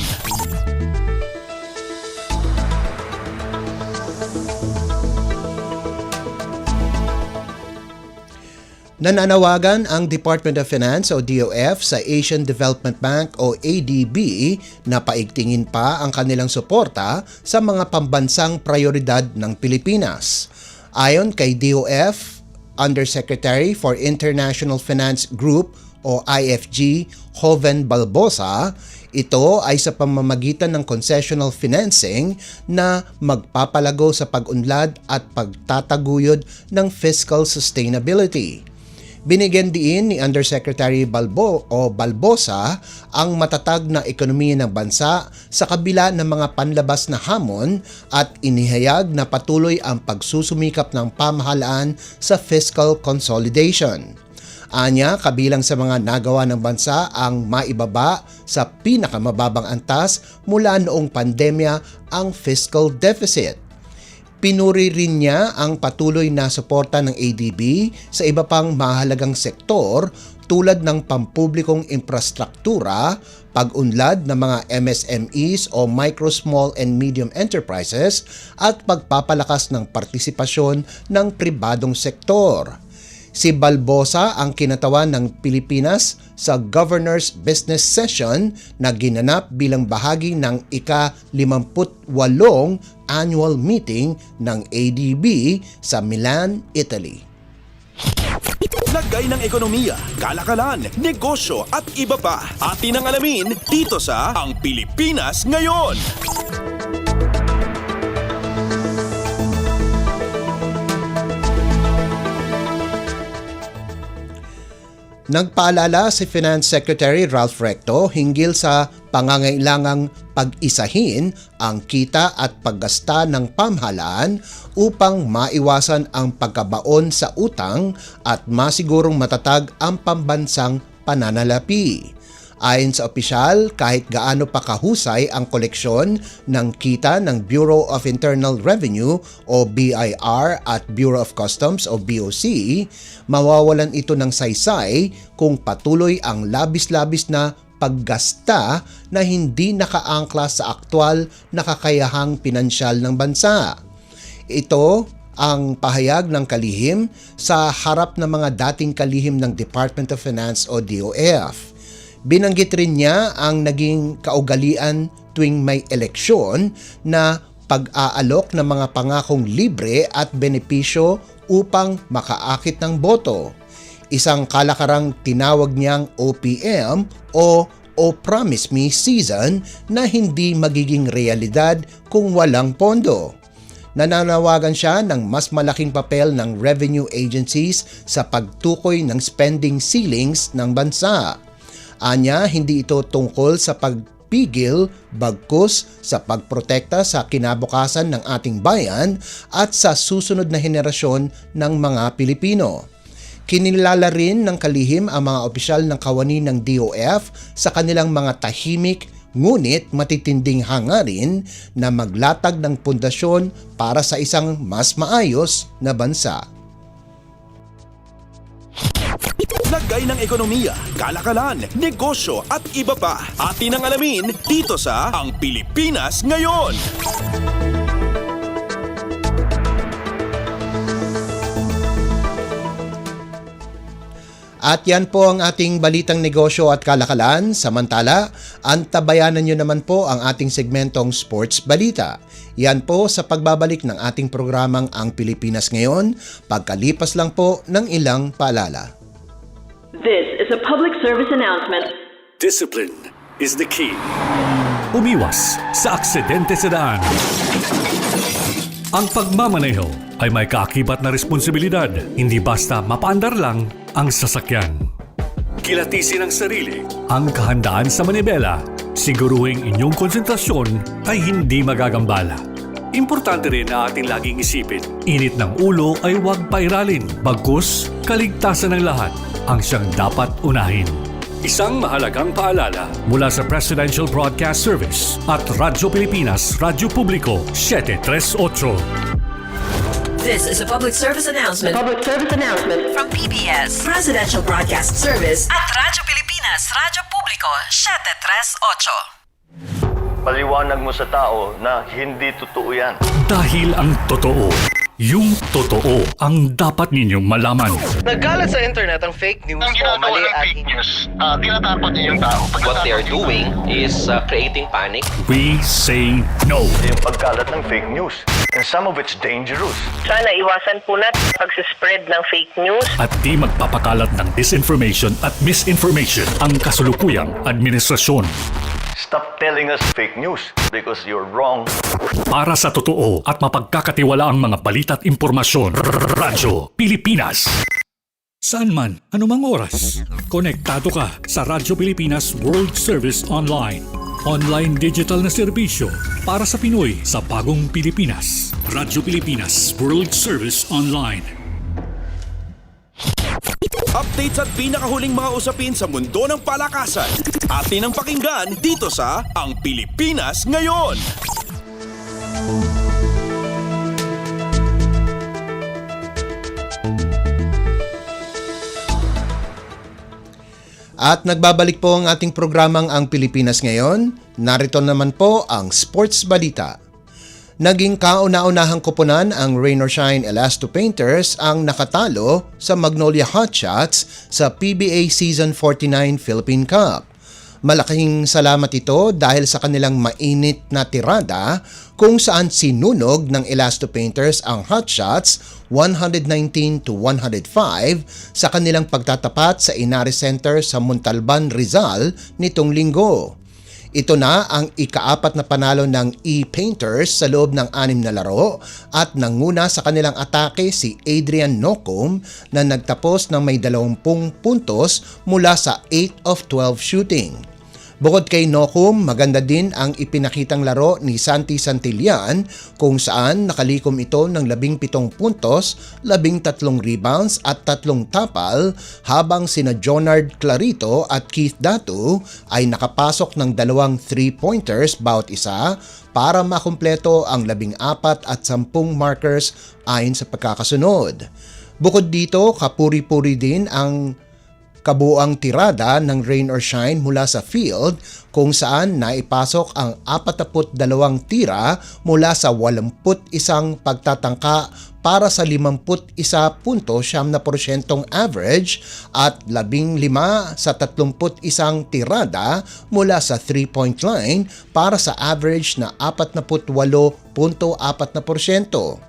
Nananawagan ang Department of Finance o DOF sa Asian Development Bank o ADB na paigtingin pa ang kanilang suporta sa mga pambansang prioridad ng Pilipinas. Ayon kay DOF Undersecretary for International Finance Group o IFG Joven Balbosa, ito ay sa pamamagitan ng concessional financing na magpapalago sa pag-unlad at pagtataguyod ng fiscal sustainability. Binigyan diin ni Undersecretary Balbosa ang matatag na ekonomiya ng bansa sa kabila ng mga panlabas na hamon at inihayag na patuloy ang pagsusumikap ng pamahalaan sa fiscal consolidation. Anya, kabilang sa mga nagawa ng bansa ang maibaba sa pinakamababang antas mula noong pandemya ang fiscal deficit. Pinuri rin niya ang patuloy na suporta ng ADB sa iba pang mahalagang sektor tulad ng pampublikong infrastruktura, pag-unlad ng mga MSMEs o Micro, Small and Medium Enterprises at pagpapalakas ng partisipasyon ng pribadong sektor. Si Balbosa ang kinatawan ng Pilipinas sa Governor's Business Session na ginanap bilang bahagi ng ika-58 annual meeting ng ADB sa Milan, Italy. Lagay ng ekonomiya, kalakalan, negosyo at iba pa. Atin ang alamin dito sa Ang Pilipinas Ngayon. Nagpaalala si Finance Secretary Ralph Recto hinggil sa pangangailangang pag-isahin ang kita at paggasta ng pamahalaan upang maiwasan ang pagkabaon sa utang at masigurong matatag ang pambansang pananalapi. Ayon sa opisyal, kahit gaano pa kahusay ang koleksyon ng kita ng Bureau of Internal Revenue o BIR at Bureau of Customs o BOC, mawawalan ito ng saysay kung patuloy ang labis-labis na paggasta na hindi nakaangkla sa aktwal na kakayahang pinansyal ng bansa. Ito ang pahayag ng kalihim sa harap ng mga dating kalihim ng Department of Finance o DOF. Binanggit rin niya ang naging kaugalian tuwing may eleksyon na pag-aalok ng mga pangakong libre at benepisyo upang makaakit ng boto. Isang kalakarang tinawag niyang OPM o Promise Me Season na hindi magiging realidad kung walang pondo. Nananawagan siya ng mas malaking papel ng revenue agencies sa pagtukoy ng spending ceilings ng bansa. Anya, hindi ito tungkol sa pagpigil, bagkus sa pagprotekta sa kinabukasan ng ating bayan at sa susunod na henerasyon ng mga Pilipino. Kinilala rin ng kalihim ang mga opisyal ng kawani ng DOF sa kanilang mga tahimik ngunit matitinding hangarin na maglatag ng pundasyon para sa isang mas maayos na bansa. Lagay ng ekonomiya, kalakalan, negosyo at iba pa. Atin ang alamin dito sa Ang Pilipinas Ngayon. At yan po ang ating balitang negosyo at kalakalan. Samantala, antabayanan nyo naman po ang ating segmentong Sports Balita. Yan po sa pagbabalik ng ating programang Ang Pilipinas Ngayon, pagkalipas lang po ng ilang paalala. This is a public service announcement. Discipline is the key. Umiwas sa aksidente sa daan. Ang pagmamaneho ay may kaakibat na responsibilidad, hindi basta mapaandar lang ang sasakyan. Kilatisin ang sarili, ang kahandaan sa manibela, siguruhing inyong konsentrasyon ay hindi magagambala. Importante rin na ating laging isipin, init ng ulo ay huwag pairalin, bagkus kaligtasan ng lahat ang siyang dapat unahin. Isang mahalagang paalala mula sa Presidential Broadcast Service at Radyo Pilipinas, Radyo Publiko 738. This is a public service announcement. From PBS, Presidential Broadcast Service at Radyo Pilipinas, Radyo Publiko 738. Paliwanag mo sa tao na hindi totoo yan. Dahil ang totoo Yung totoo ang dapat ninyong malaman. Nagkalat sa internet ang fake news o mali at fake news. Tinatapat niyo yung tao. What they are doing is creating panic. We say no. Yung pagkalat ng fake news. And some of it's dangerous. Sana iwasan po natin pagsispread ng fake news. At di magpapakalat ng disinformation at misinformation ang kasulukuyang administrasyon. Stop telling us fake news because you're wrong. Para sa totoo at mapagkakatiwalaang mga balita at impormasyon, Radyo Pilipinas. Saan man, anumang oras, konektado ka sa Radyo Pilipinas World Service Online. Online digital na serbisyo para sa Pinoy sa bagong Pilipinas. Radyo Pilipinas World Service Online. Updates at pinakahuling mga usapin sa mundo ng palakasan. Atin ang pakinggan dito sa Ang Pilipinas Ngayon. At nagbabalik po ang ating programang Ang Pilipinas Ngayon. Narito naman po ang Sports Balita. Naging kauna-unahang koponan ang Rain or Shine Elasto Painters ang nakatalo sa Magnolia Hotshots sa PBA Season 49 Philippine Cup. Malaking salamat ito dahil sa kanilang mainit na tirada kung saan sinunog ng Elasto Painters ang Hotshots 119-105 sa kanilang pagtatapat sa Inari Center sa Montalban, Rizal nitong linggo. Ito na ang ika-4 na panalo ng E-Painters sa loob ng 6 na laro at nanguna sa kanilang atake si Adrian Nocum na nagtapos ng may 20 puntos mula sa 8 of 12 shooting. Bukod kay Nocum, maganda din ang ipinakitang laro ni Santi Santillan kung saan nakalikom ito ng 17 puntos, 13 rebounds at 3 tapal habang sina Jonard Clarito at Keith Datu ay nakapasok ng 2 3-pointers bawat isa para makumpleto ang 14 at 10 markers ayon sa pagkakasunod. Bukod dito, kapuri-puri din ang kabuang tirada ng Rain or Shine mula sa field kung saan naipasok ang 42 tira mula sa 81 pagtatangka para sa 51.7% average at 15 sa 31 tirada mula sa 3-point line para sa average na 48.4%.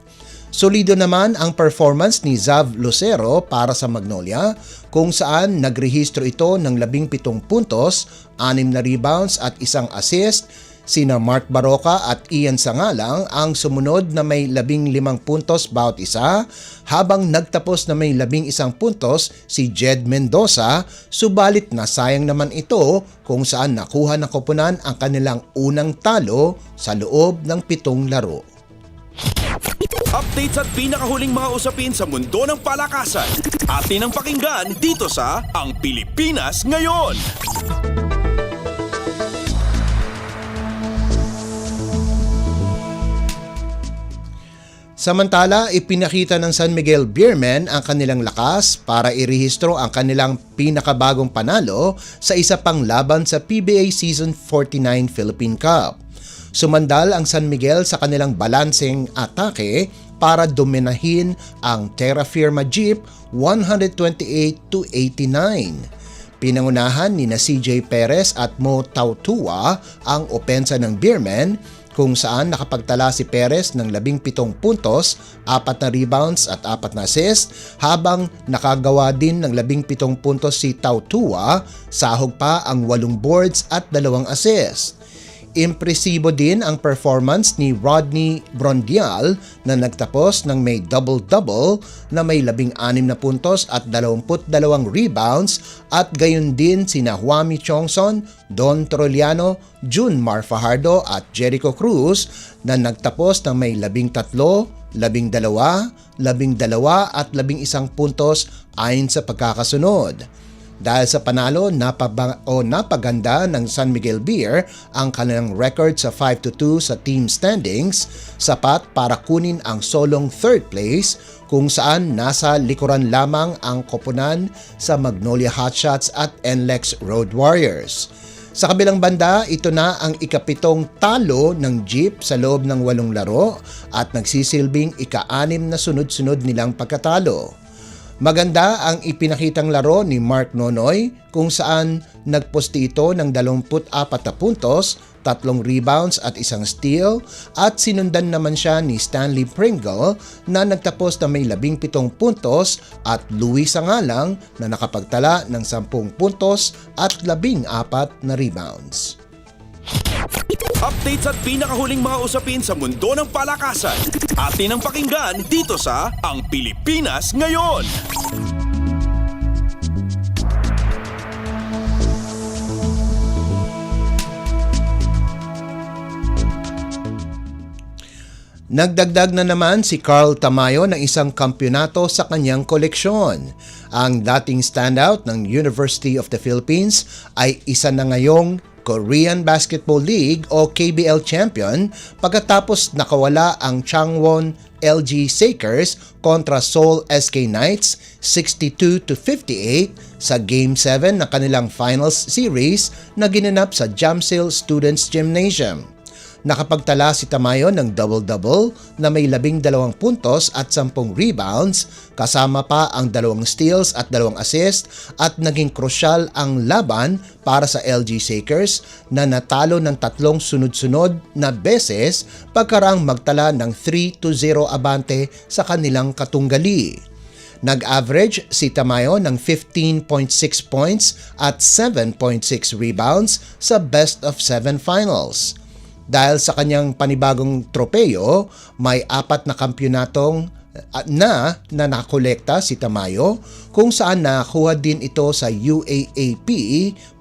Solido naman ang performance ni Zav Lucero para sa Magnolia kung saan nagrehistro ito ng 17 puntos, 6 na rebounds at 1 assist. Sina Mark Baroka at Ian Sangalang ang sumunod na may 15 puntos bawat isa habang nagtapos na may 11 puntos si Jed Mendoza, subalit nasayang naman ito kung saan nakuha ng koponan ang kanilang unang talo sa loob ng 7 laro. Updates at pinakahuling mga usapin sa mundo ng palakasan. Atin ang pakinggan dito sa Ang Pilipinas Ngayon. Samantala, ipinakita ng San Miguel Beermen ang kanilang lakas para irehistro ang kanilang pinakabagong panalo sa isa pang laban sa PBA Season 49 Philippine Cup. Sumandal ang San Miguel sa kanilang balancing atake para dominahin ang Terra Firma Jeep 128-89. Pinangunahan ni na CJ Perez at Mo Tautua ang opensa ng Beermen kung saan nakapagtala si Perez ng 17 puntos, 4 na rebounds at 4 na assist habang nakagawa din ng 17 puntos si Tautua, sahog pa ang 8 boards at 2 assists. Impresibo din ang performance ni Rodney Brondial na nagtapos ng may double-double na may 16 na puntos at 22 rebounds at gayon din sina Huami Chongson, Don Troliano, Jun Mar Fajardo at Jericho Cruz na nagtapos ng may 13, 12, 12 at 11 puntos ayon sa pagkakasunod. Dahil sa panalo, napaganda ng San Miguel Beer ang kanilang record sa 5-2 sa team standings, sapat para kunin ang solong third place kung saan nasa likuran lamang ang koponan sa Magnolia Hotshots at NLEX Road Warriors. Sa kabilang banda, ito na ang ikapitong talo ng Jeep sa loob ng 8 laro at nagsisilbing ika-6 na sunod-sunod nilang pagkatalo. Maganda ang ipinakitang laro ni Mark Nonoy kung saan nagposti ito ng 24 na puntos, 3 rebounds at 1 steal at sinundan naman siya ni Stanley Pringle na nagtapos na may 17 puntos at Luis Sangalang na nakapagtala ng 10 puntos at 14 na rebounds. Updates at pinakahuling mga usapin sa mundo ng palakasan. Atin ang pakinggan dito sa Ang Pilipinas Ngayon. Nagdagdag na naman si Carl Tamayo ng isang kampyonato sa kanyang koleksyon. Ang dating standout ng University of the Philippines ay isa na ngayong Korean Basketball League o KBL champion pagkatapos nakawala ang Changwon LG Sakers kontra Seoul SK Knights 62-58 sa Game 7 ng kanilang finals series na ginanap sa Jamsil Students Gymnasium. Nakapagtala si Tamayo ng double-double na may 12 puntos at 10 rebounds, kasama pa ang 2 steals at 2 assists at naging krusyal ang laban para sa LG Sakers na natalo ng 3 sunod-sunod na beses pagkarang magtala ng 3-0 abante sa kanilang katunggali. Nag-average si Tamayo ng 15.6 points at 7.6 rebounds sa best of 7 finals. Dahil sa kanyang panibagong tropeyo, may 4 na kampyonatong na nakolekta si Tamayo kung saan nakakuha din ito sa UAAP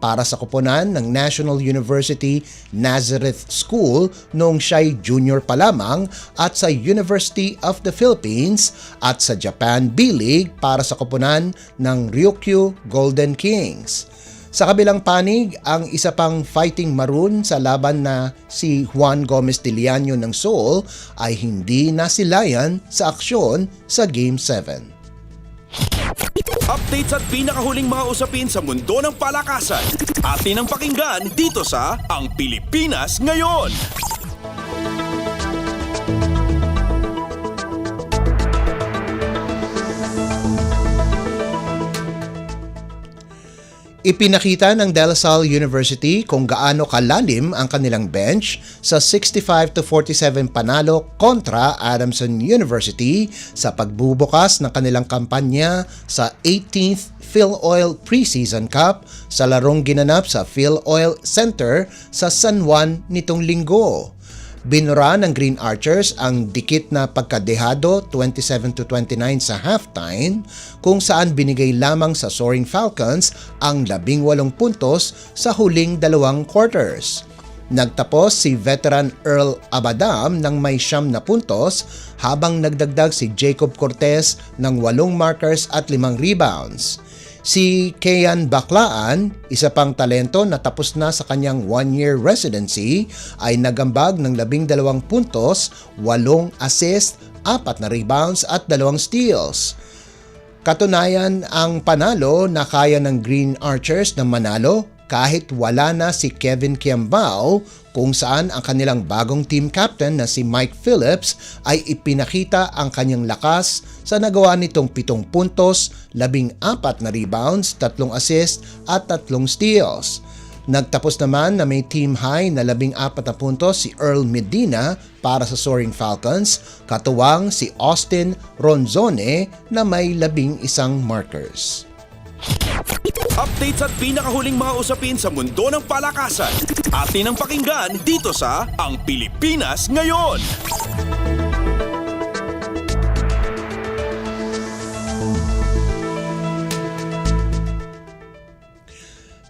para sa koponan ng National University Nazareth School noong siya'y junior pa lamang at sa University of the Philippines at sa Japan B-League para sa koponan ng Ryukyu Golden Kings. Sa kabilang panig, ang isa pang fighting maroon sa laban na si Juan Gomez Diliano ng Seoul ay hindi nasilayan sa aksyon sa Game 7. Updates at pinakahuling mga usapin sa mundo ng palakasan. Atin ang pakinggan dito sa Ang Pilipinas Ngayon. Ipinakita ng De La Salle University kung gaano kalalim ang kanilang bench sa 65-47 panalo kontra Adamson University sa pagbubukas ng kanilang kampanya sa 18th PhilOil Preseason Cup sa larong ginanap sa PhilOil Center sa San Juan nitong linggo. Binura ng Green Archers ang dikit na pagkadehado 27-29 sa halftime kung saan binigay lamang sa Soaring Falcons ang 18 puntos sa huling 2 quarters. Nagtapos si veteran Earl Abadam ng may 9 na puntos habang nagdagdag si Jacob Cortez ng 8 markers at 5 rebounds. Si Keyan Baclaan, isa pang talento na tapos na sa kanyang 1-year residency, ay nagambag ng 12 puntos, 8 assists, 4 na rebounds at 2 steals. Katunayan ang panalo na kaya ng Green Archers na manalo kahit wala na si Kevin Kiambao kung saan ang kanilang bagong team captain na si Mike Phillips ay ipinakita ang kanyang lakas sa nagawa nitong 7 puntos, 14 na rebounds, 3 assists at 3 steals. Nagtapos naman na may team high na 14 na puntos si Earl Medina para sa Soaring Falcons, katuwang si Austin Ronzone na may 11 markers. Updates at pinakahuling mga usapin sa mundo ng palakasan. Atin ang pakinggan dito sa Ang Pilipinas Ngayon.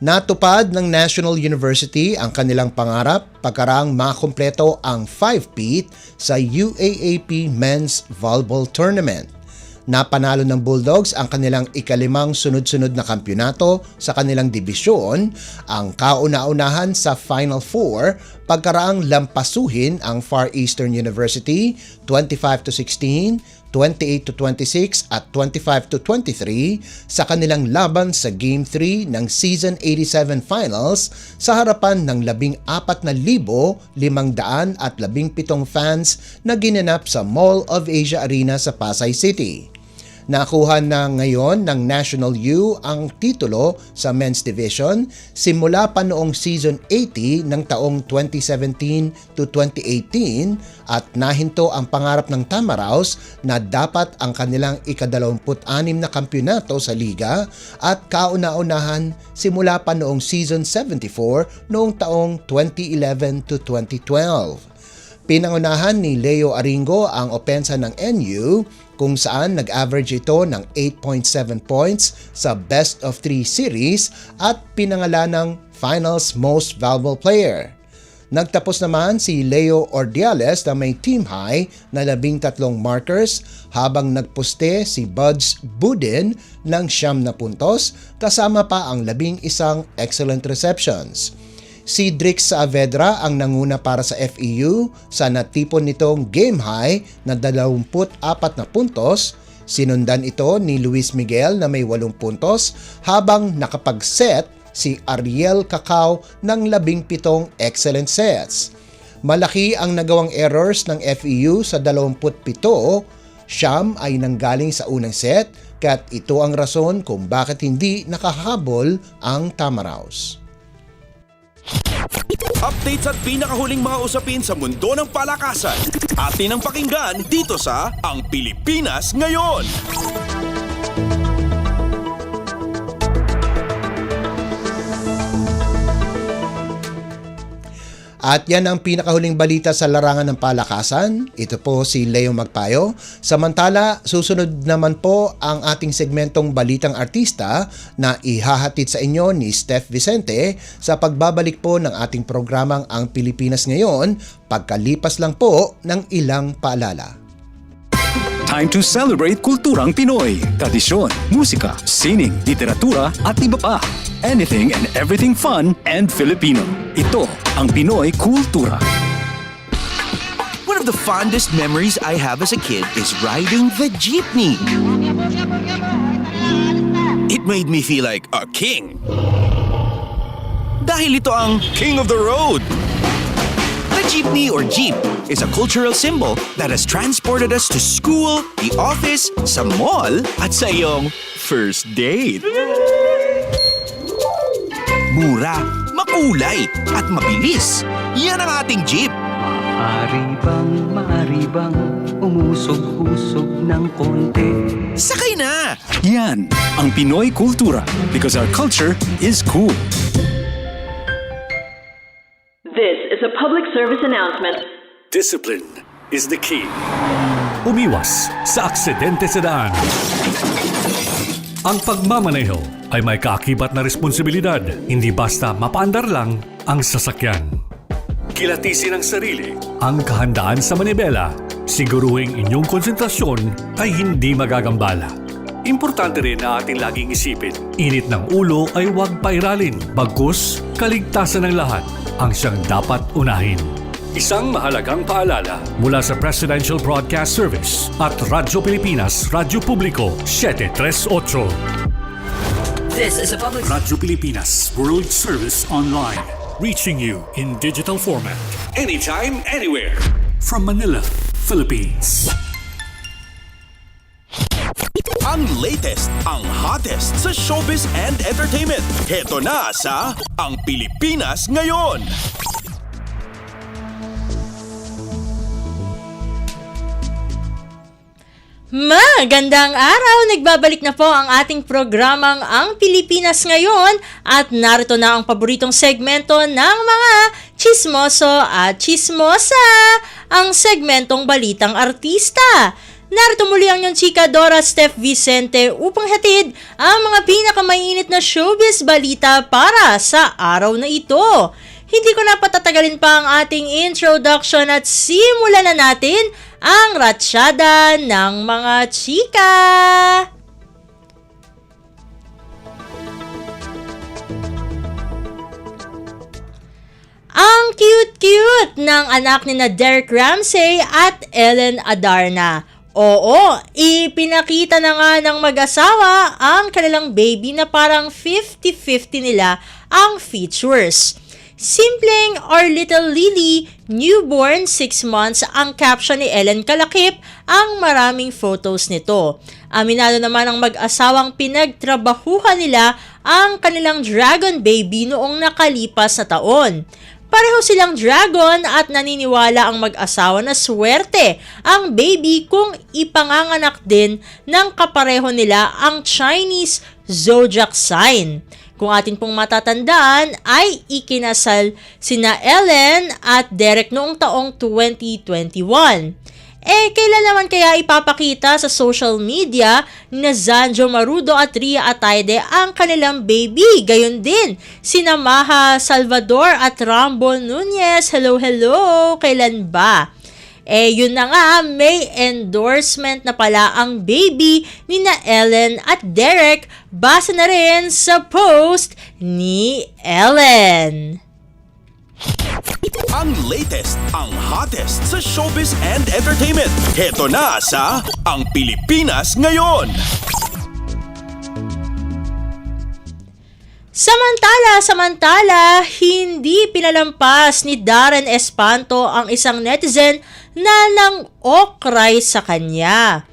Natupad ng National University ang kanilang pangarap pagkarang makumpleto ang 5-peat sa UAAP Men's Volleyball Tournament. Napanalo ng Bulldogs ang kanilang ika-5 sunod-sunod na kampyonato sa kanilang dibisyon, ang kauna-unahan sa Final Four pagkaraang lampasuhin ang Far Eastern University 25-16, 28-26 at 25-23 sa kanilang laban sa Game 3 ng Season 87 Finals sa harapan ng 14,517 fans na ginanap sa Mall of Asia Arena sa Pasay City. Nakuha na ngayon ng National U ang titulo sa Men's Division simula pa noong Season 80 ng taong 2017 to 2018 at nahinto ang pangarap ng Tamaraws na dapat ang kanilang ika-26 na kampyonato sa liga at kauna-unahan simula pa noong Season 74 noong taong 2011 to 2012. Pinangunahan ni Leo Aringo ang opensa ng NU kung saan nag-average ito ng 8.7 points sa best of 3 series at pinangalan ng Finals Most Valuable Player. Nagtapos naman si Leo Ordiales na may team high na 13 markers habang nagposte si Buds Budin ng 9 na puntos kasama pa ang 11 excellent receptions. Si Drix Saavedra ang nanguna para sa FEU sa natipon nitong game high na 24 na puntos. Sinundan ito ni Luis Miguel na may 8 puntos habang nakapag-set si Ariel Cacao ng 17 excellent sets. Malaki ang nagawang errors ng FEU sa 27. Siyam ay nanggaling sa unang set kaya't ito ang rason kung bakit hindi nakahabol ang Tamaraws. Updates at pinakahuling mga usapin sa mundo ng palakasan. Atin ang pakinggan dito sa Ang Pilipinas Ngayon. At yan ang pinakahuling balita sa larangan ng palakasan. Ito po si Leo Magpayo. Samantala, susunod naman po ang ating segmentong Balitang Artista na ihahatid sa inyo ni Steph Vicente sa pagbabalik po ng ating programang Ang Pilipinas Ngayon pagkalipas lang po ng ilang paalala. Time to celebrate kulturang Pinoy, tradisyon, musika, sining, literatura at iba pa. Anything and everything fun and Filipino. Ito ang Pinoy Kultura. One of the fondest memories I have as a kid is riding the jeepney. It made me feel like a king. Dahil ito ang King of the Road. The jeepney or jeep is a cultural symbol that has transported us to school, the office, sa mall, at sa iyong first date. Mura, makulay, at mabilis. Yan ang ating jeep. Maaari bang umusog-usog ng konti? Sakay na! Yan ang Pinoy Kultura because our culture is cool. This is a public service announcement. Discipline is the key. Umiwas sa aksidente sa daan. Ang pagmamaneho ay may kaakibat na responsibilidad, hindi basta mapaandar lang ang sasakyan. Kilatisin ang sarili, ang kahandaan sa manibela, siguruhing inyong konsentrasyon ay hindi magagambala. Importante rin na ating laging isipin, init ng ulo ay huwag pairalin, bagkus kaligtasan ng lahat ang siyang dapat unahin. Isang mahalagang paalala mula sa Presidential Broadcast Service at Radyo Pilipinas, Radyo Publiko 738. This is a public Radyo Pilipinas World Service Online, reaching you in digital format, anytime, anywhere, from Manila, Philippines. Ang latest, ang hottest sa showbiz and entertainment. Heto na sa Ang Pilipinas Ngayon. Magandang araw! Nagbabalik na po ang ating programang Ang Pilipinas Ngayon at narito na ang paboritong segmento ng mga chismoso at chismosa, ang segmentong Balitang Artista. Narito muli ang inyong chika Dora Steph Vicente upang hatid ang mga pinakamainit na showbiz balita para sa araw na ito. Hindi ko na patatagalin pa ang ating introduction at simulan na natin ang ratsyada ng mga chika! Ang cute-cute ng anak ni na Derek Ramsey at Ellen Adarna. Oo, ipinakita na nga ng mag-asawa ang kanilang baby na parang 50-50 nila ang features. Simpleng Our Little Lily, newborn 6 months ang caption ni Ellen kalakip ang maraming photos nito. Aminado naman ang mag-asawang pinagtrabahuhan nila ang kanilang dragon baby noong nakalipas na taon. Pareho silang dragon at naniniwala ang mag-asawa na swerte ang baby kung ipanganganak din ng kapareho nila ang Chinese zodiac sign. Kung atin pong matatandaan ay ikinasal sina Ellen at Derek noong taong 2021. Kailan naman kaya ipapakita sa social media ni Zanjo Marudo at Ria Ataide ang kanilang baby? Gayon din, sina Maha Salvador at Rambo Nunez. Hello, kailan ba? Yun na nga, may endorsement na pala ang baby ni na Ellen at Derek. Basa na rin sa post ni Ellen. Ang latest, ang hottest sa showbiz and entertainment. Heto na sa Ang Pilipinas Ngayon. Samantala, hindi pinalampas ni Darren Espanto ang isang netizen na nang-okray sa kanya.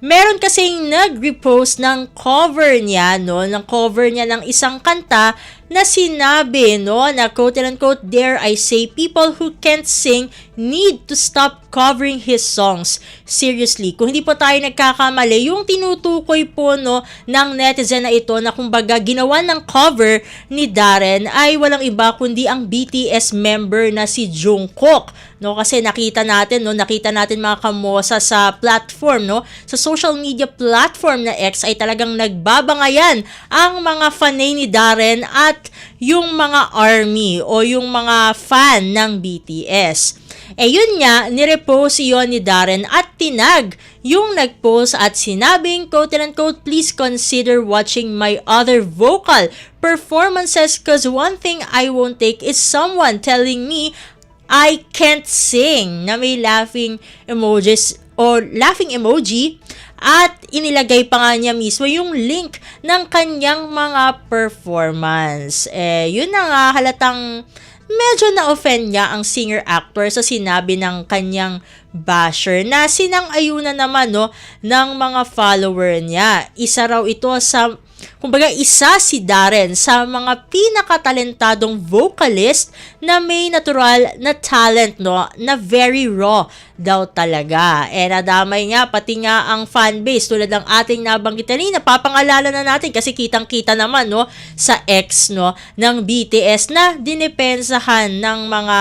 Meron kasing nag-repost ng cover niya, ng isang kanta na sinabi, na quote-unquote, "Dare I say, people who can't sing need to stop covering his songs." Seriously, kung hindi po tayo nagkakamali, yung tinutukoy po ng netizen na ito na kumbaga ginawa ng cover ni Darren ay walang iba kundi ang BTS member na si Jungkook. Kasi nakita natin mga kamosa sa platform, sa social media platform na X ay talagang nagbabangayan ang mga fanay ni Darren at yung mga ARMY o yung mga fan ng BTS. Yun nga, nirepost yun ni Darren at tinag yung nagpost at sinabing, quote-unquote, "Please consider watching my other vocal performances cause one thing I won't take is someone telling me I can't sing," na may laughing emojis o laughing emoji at inilagay pa nga niya mismo yung link ng kanyang mga performance. Yun na nga, halatang medyo na-offend niya ang singer-actor sa sinabi ng kanyang basher na sinang-ayunan naman ng mga follower niya. Isa si Darren sa mga pinakatalentadong vocalist na may natural na talent, na very raw daw talaga. Nadamay nga pati nga ang fanbase tulad ng ating nabanggit kanina. Papangalanan na natin kasi kitang-kita naman sa ex ng BTS na dinipensahan ng mga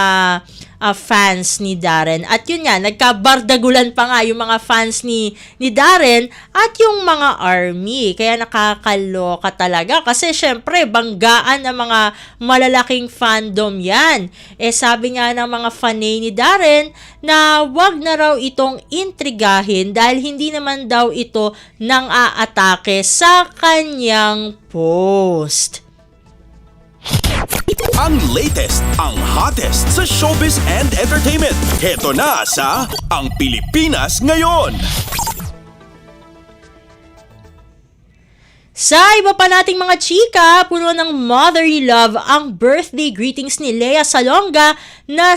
fans ni Darren. At yun nga, nagkabardagulan pa nga yung mga fans ni Darren at yung mga ARMY. Kaya nakakaloka talaga kasi syempre banggaan ng mga malalaking fandom yan. Sabi nga ng mga fanay ni Darren na wag na raw itong intrigahin dahil hindi naman daw ito nang aatake sa kanyang post. Ang latest, ang hottest sa showbiz and entertainment. Heto na sa Ang Pilipinas Ngayon. Sa iba pa nating mga chika, puno ng motherly love ang birthday greetings ni Lea Salonga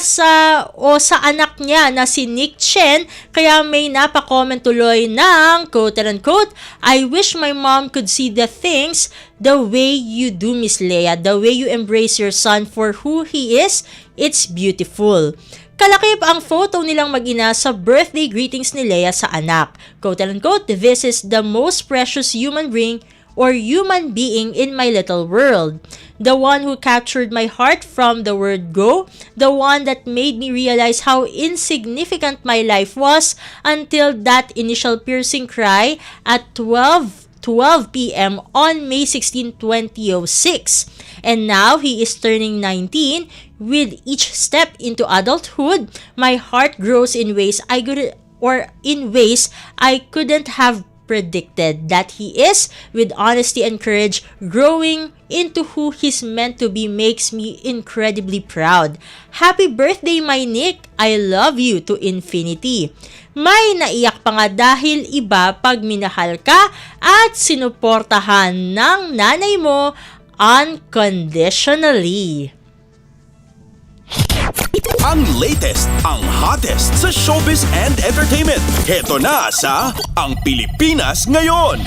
sa anak niya na si Nick Chen, kaya may napakomment tuloy ng quote-unquote, "I wish my mom could see the things the way you do, Miss Lea, the way you embrace your son for who he is, it's beautiful." Kalakip ang photo nilang mag-ina sa birthday greetings ni Lea sa anak. Quote-unquote, "This is the most precious human being in my little world. The one who captured my heart from the word go. The one that made me realize how insignificant my life was until that initial piercing cry at 12 p.m. on May 16, 2006. And now he is turning 19. With each step into adulthood, my heart grows in ways I couldn't have predicted, that he is, with honesty and courage, growing into who he's meant to be makes me incredibly proud. Happy birthday, my Nick! I love you to infinity. May naiyak pa nga dahil iba pag minahal ka at sinuportahan ng nanay mo unconditionally. Ang latest, ang hottest sa showbiz and entertainment. Heto na sa Ang Pilipinas Ngayon.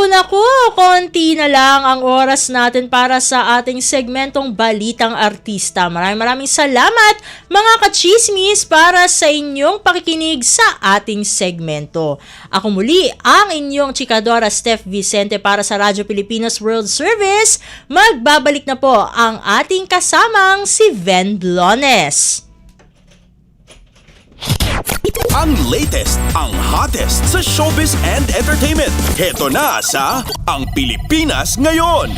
Naku, konti na lang ang oras natin para sa ating segmentong Balitang Artista. Maraming salamat mga kachismis para sa inyong pakikinig sa ating segmento. Ako muli ang inyong chikadora Steph Vicente para sa Radyo Pilipinas World Service. Magbabalik na po ang ating kasamang si Ven Blones. Ang latest, ang hottest sa showbiz and entertainment. Heto na sa Ang Pilipinas Ngayon.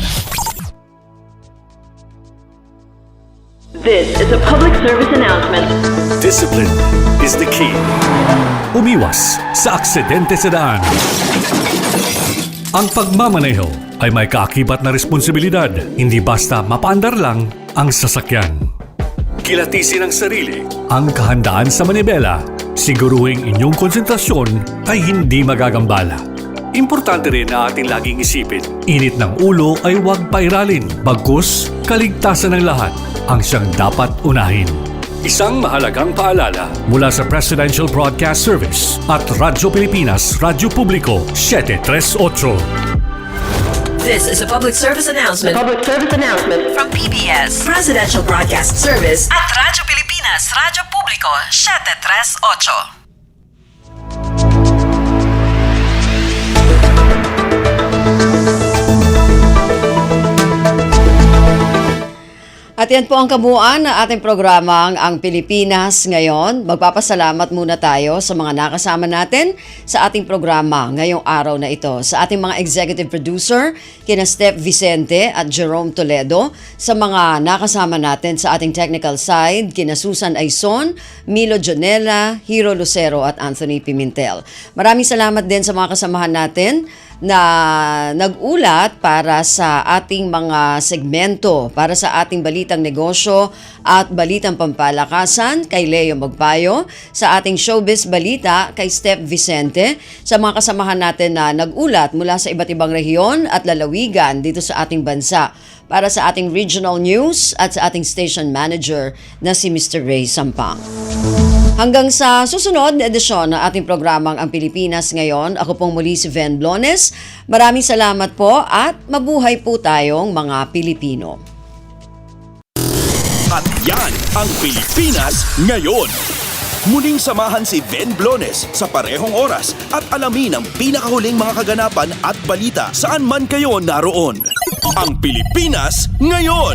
This is a public service announcement. Discipline is the key. Umiwas sa aksidente sa daan. Ang pagmamaneho ay may kaakibat na responsibilidad. Hindi basta mapaandar lang ang sasakyan. Kilatisin ang sarili, ang kahandaan sa manibela. Siguruhing inyong konsentrasyon ay hindi magagambala. Importante rin na ating laging isipin, init ng ulo ay huwag pairalin. Bagkus, kaligtasan ng lahat ang siyang dapat unahin. Isang mahalagang paalala mula sa Presidential Broadcast Service at Radyo Pilipinas, Radyo Publiko, 738. This is a public service announcement. From PBS, Presidential Broadcast Service at Radyo Pilipinas, Radyo Publiko, 738. At yan po ang kabuuan ng ating programang Ang Pilipinas Ngayon. Magpapasalamat muna tayo sa mga nakasama natin sa ating programa ngayong araw na ito. Sa ating mga executive producer, kina Steph Vicente at Jerome Toledo. Sa mga nakasama natin sa ating technical side, kina Susan Aizon, Milo Jonella, Hiro Lucero at Anthony Pimentel. Maraming salamat din sa mga kasamahan natin na nag-ulat para sa ating mga segmento, para sa ating balitang negosyo at balitang pampalakasan kay Leo Magpayo, sa ating showbiz balita kay Steph Vicente, sa mga kasamahan natin na nag-ulat mula sa iba't ibang rehiyon at lalawigan dito sa ating bansa, para sa ating regional news at sa ating station manager na si Mr. Ray Sampang. Hanggang sa susunod na edisyon ng ating programang Ang Pilipinas Ngayon, ako pong muli si Ven Blones. Maraming salamat po at mabuhay po tayong mga Pilipino. At yan ang Pilipinas Ngayon. Muling samahan si Ven Blones sa parehong oras at alamin ang pinakahuling mga kaganapan at balita saan man kayo naroon. Ang Pilipinas Ngayon.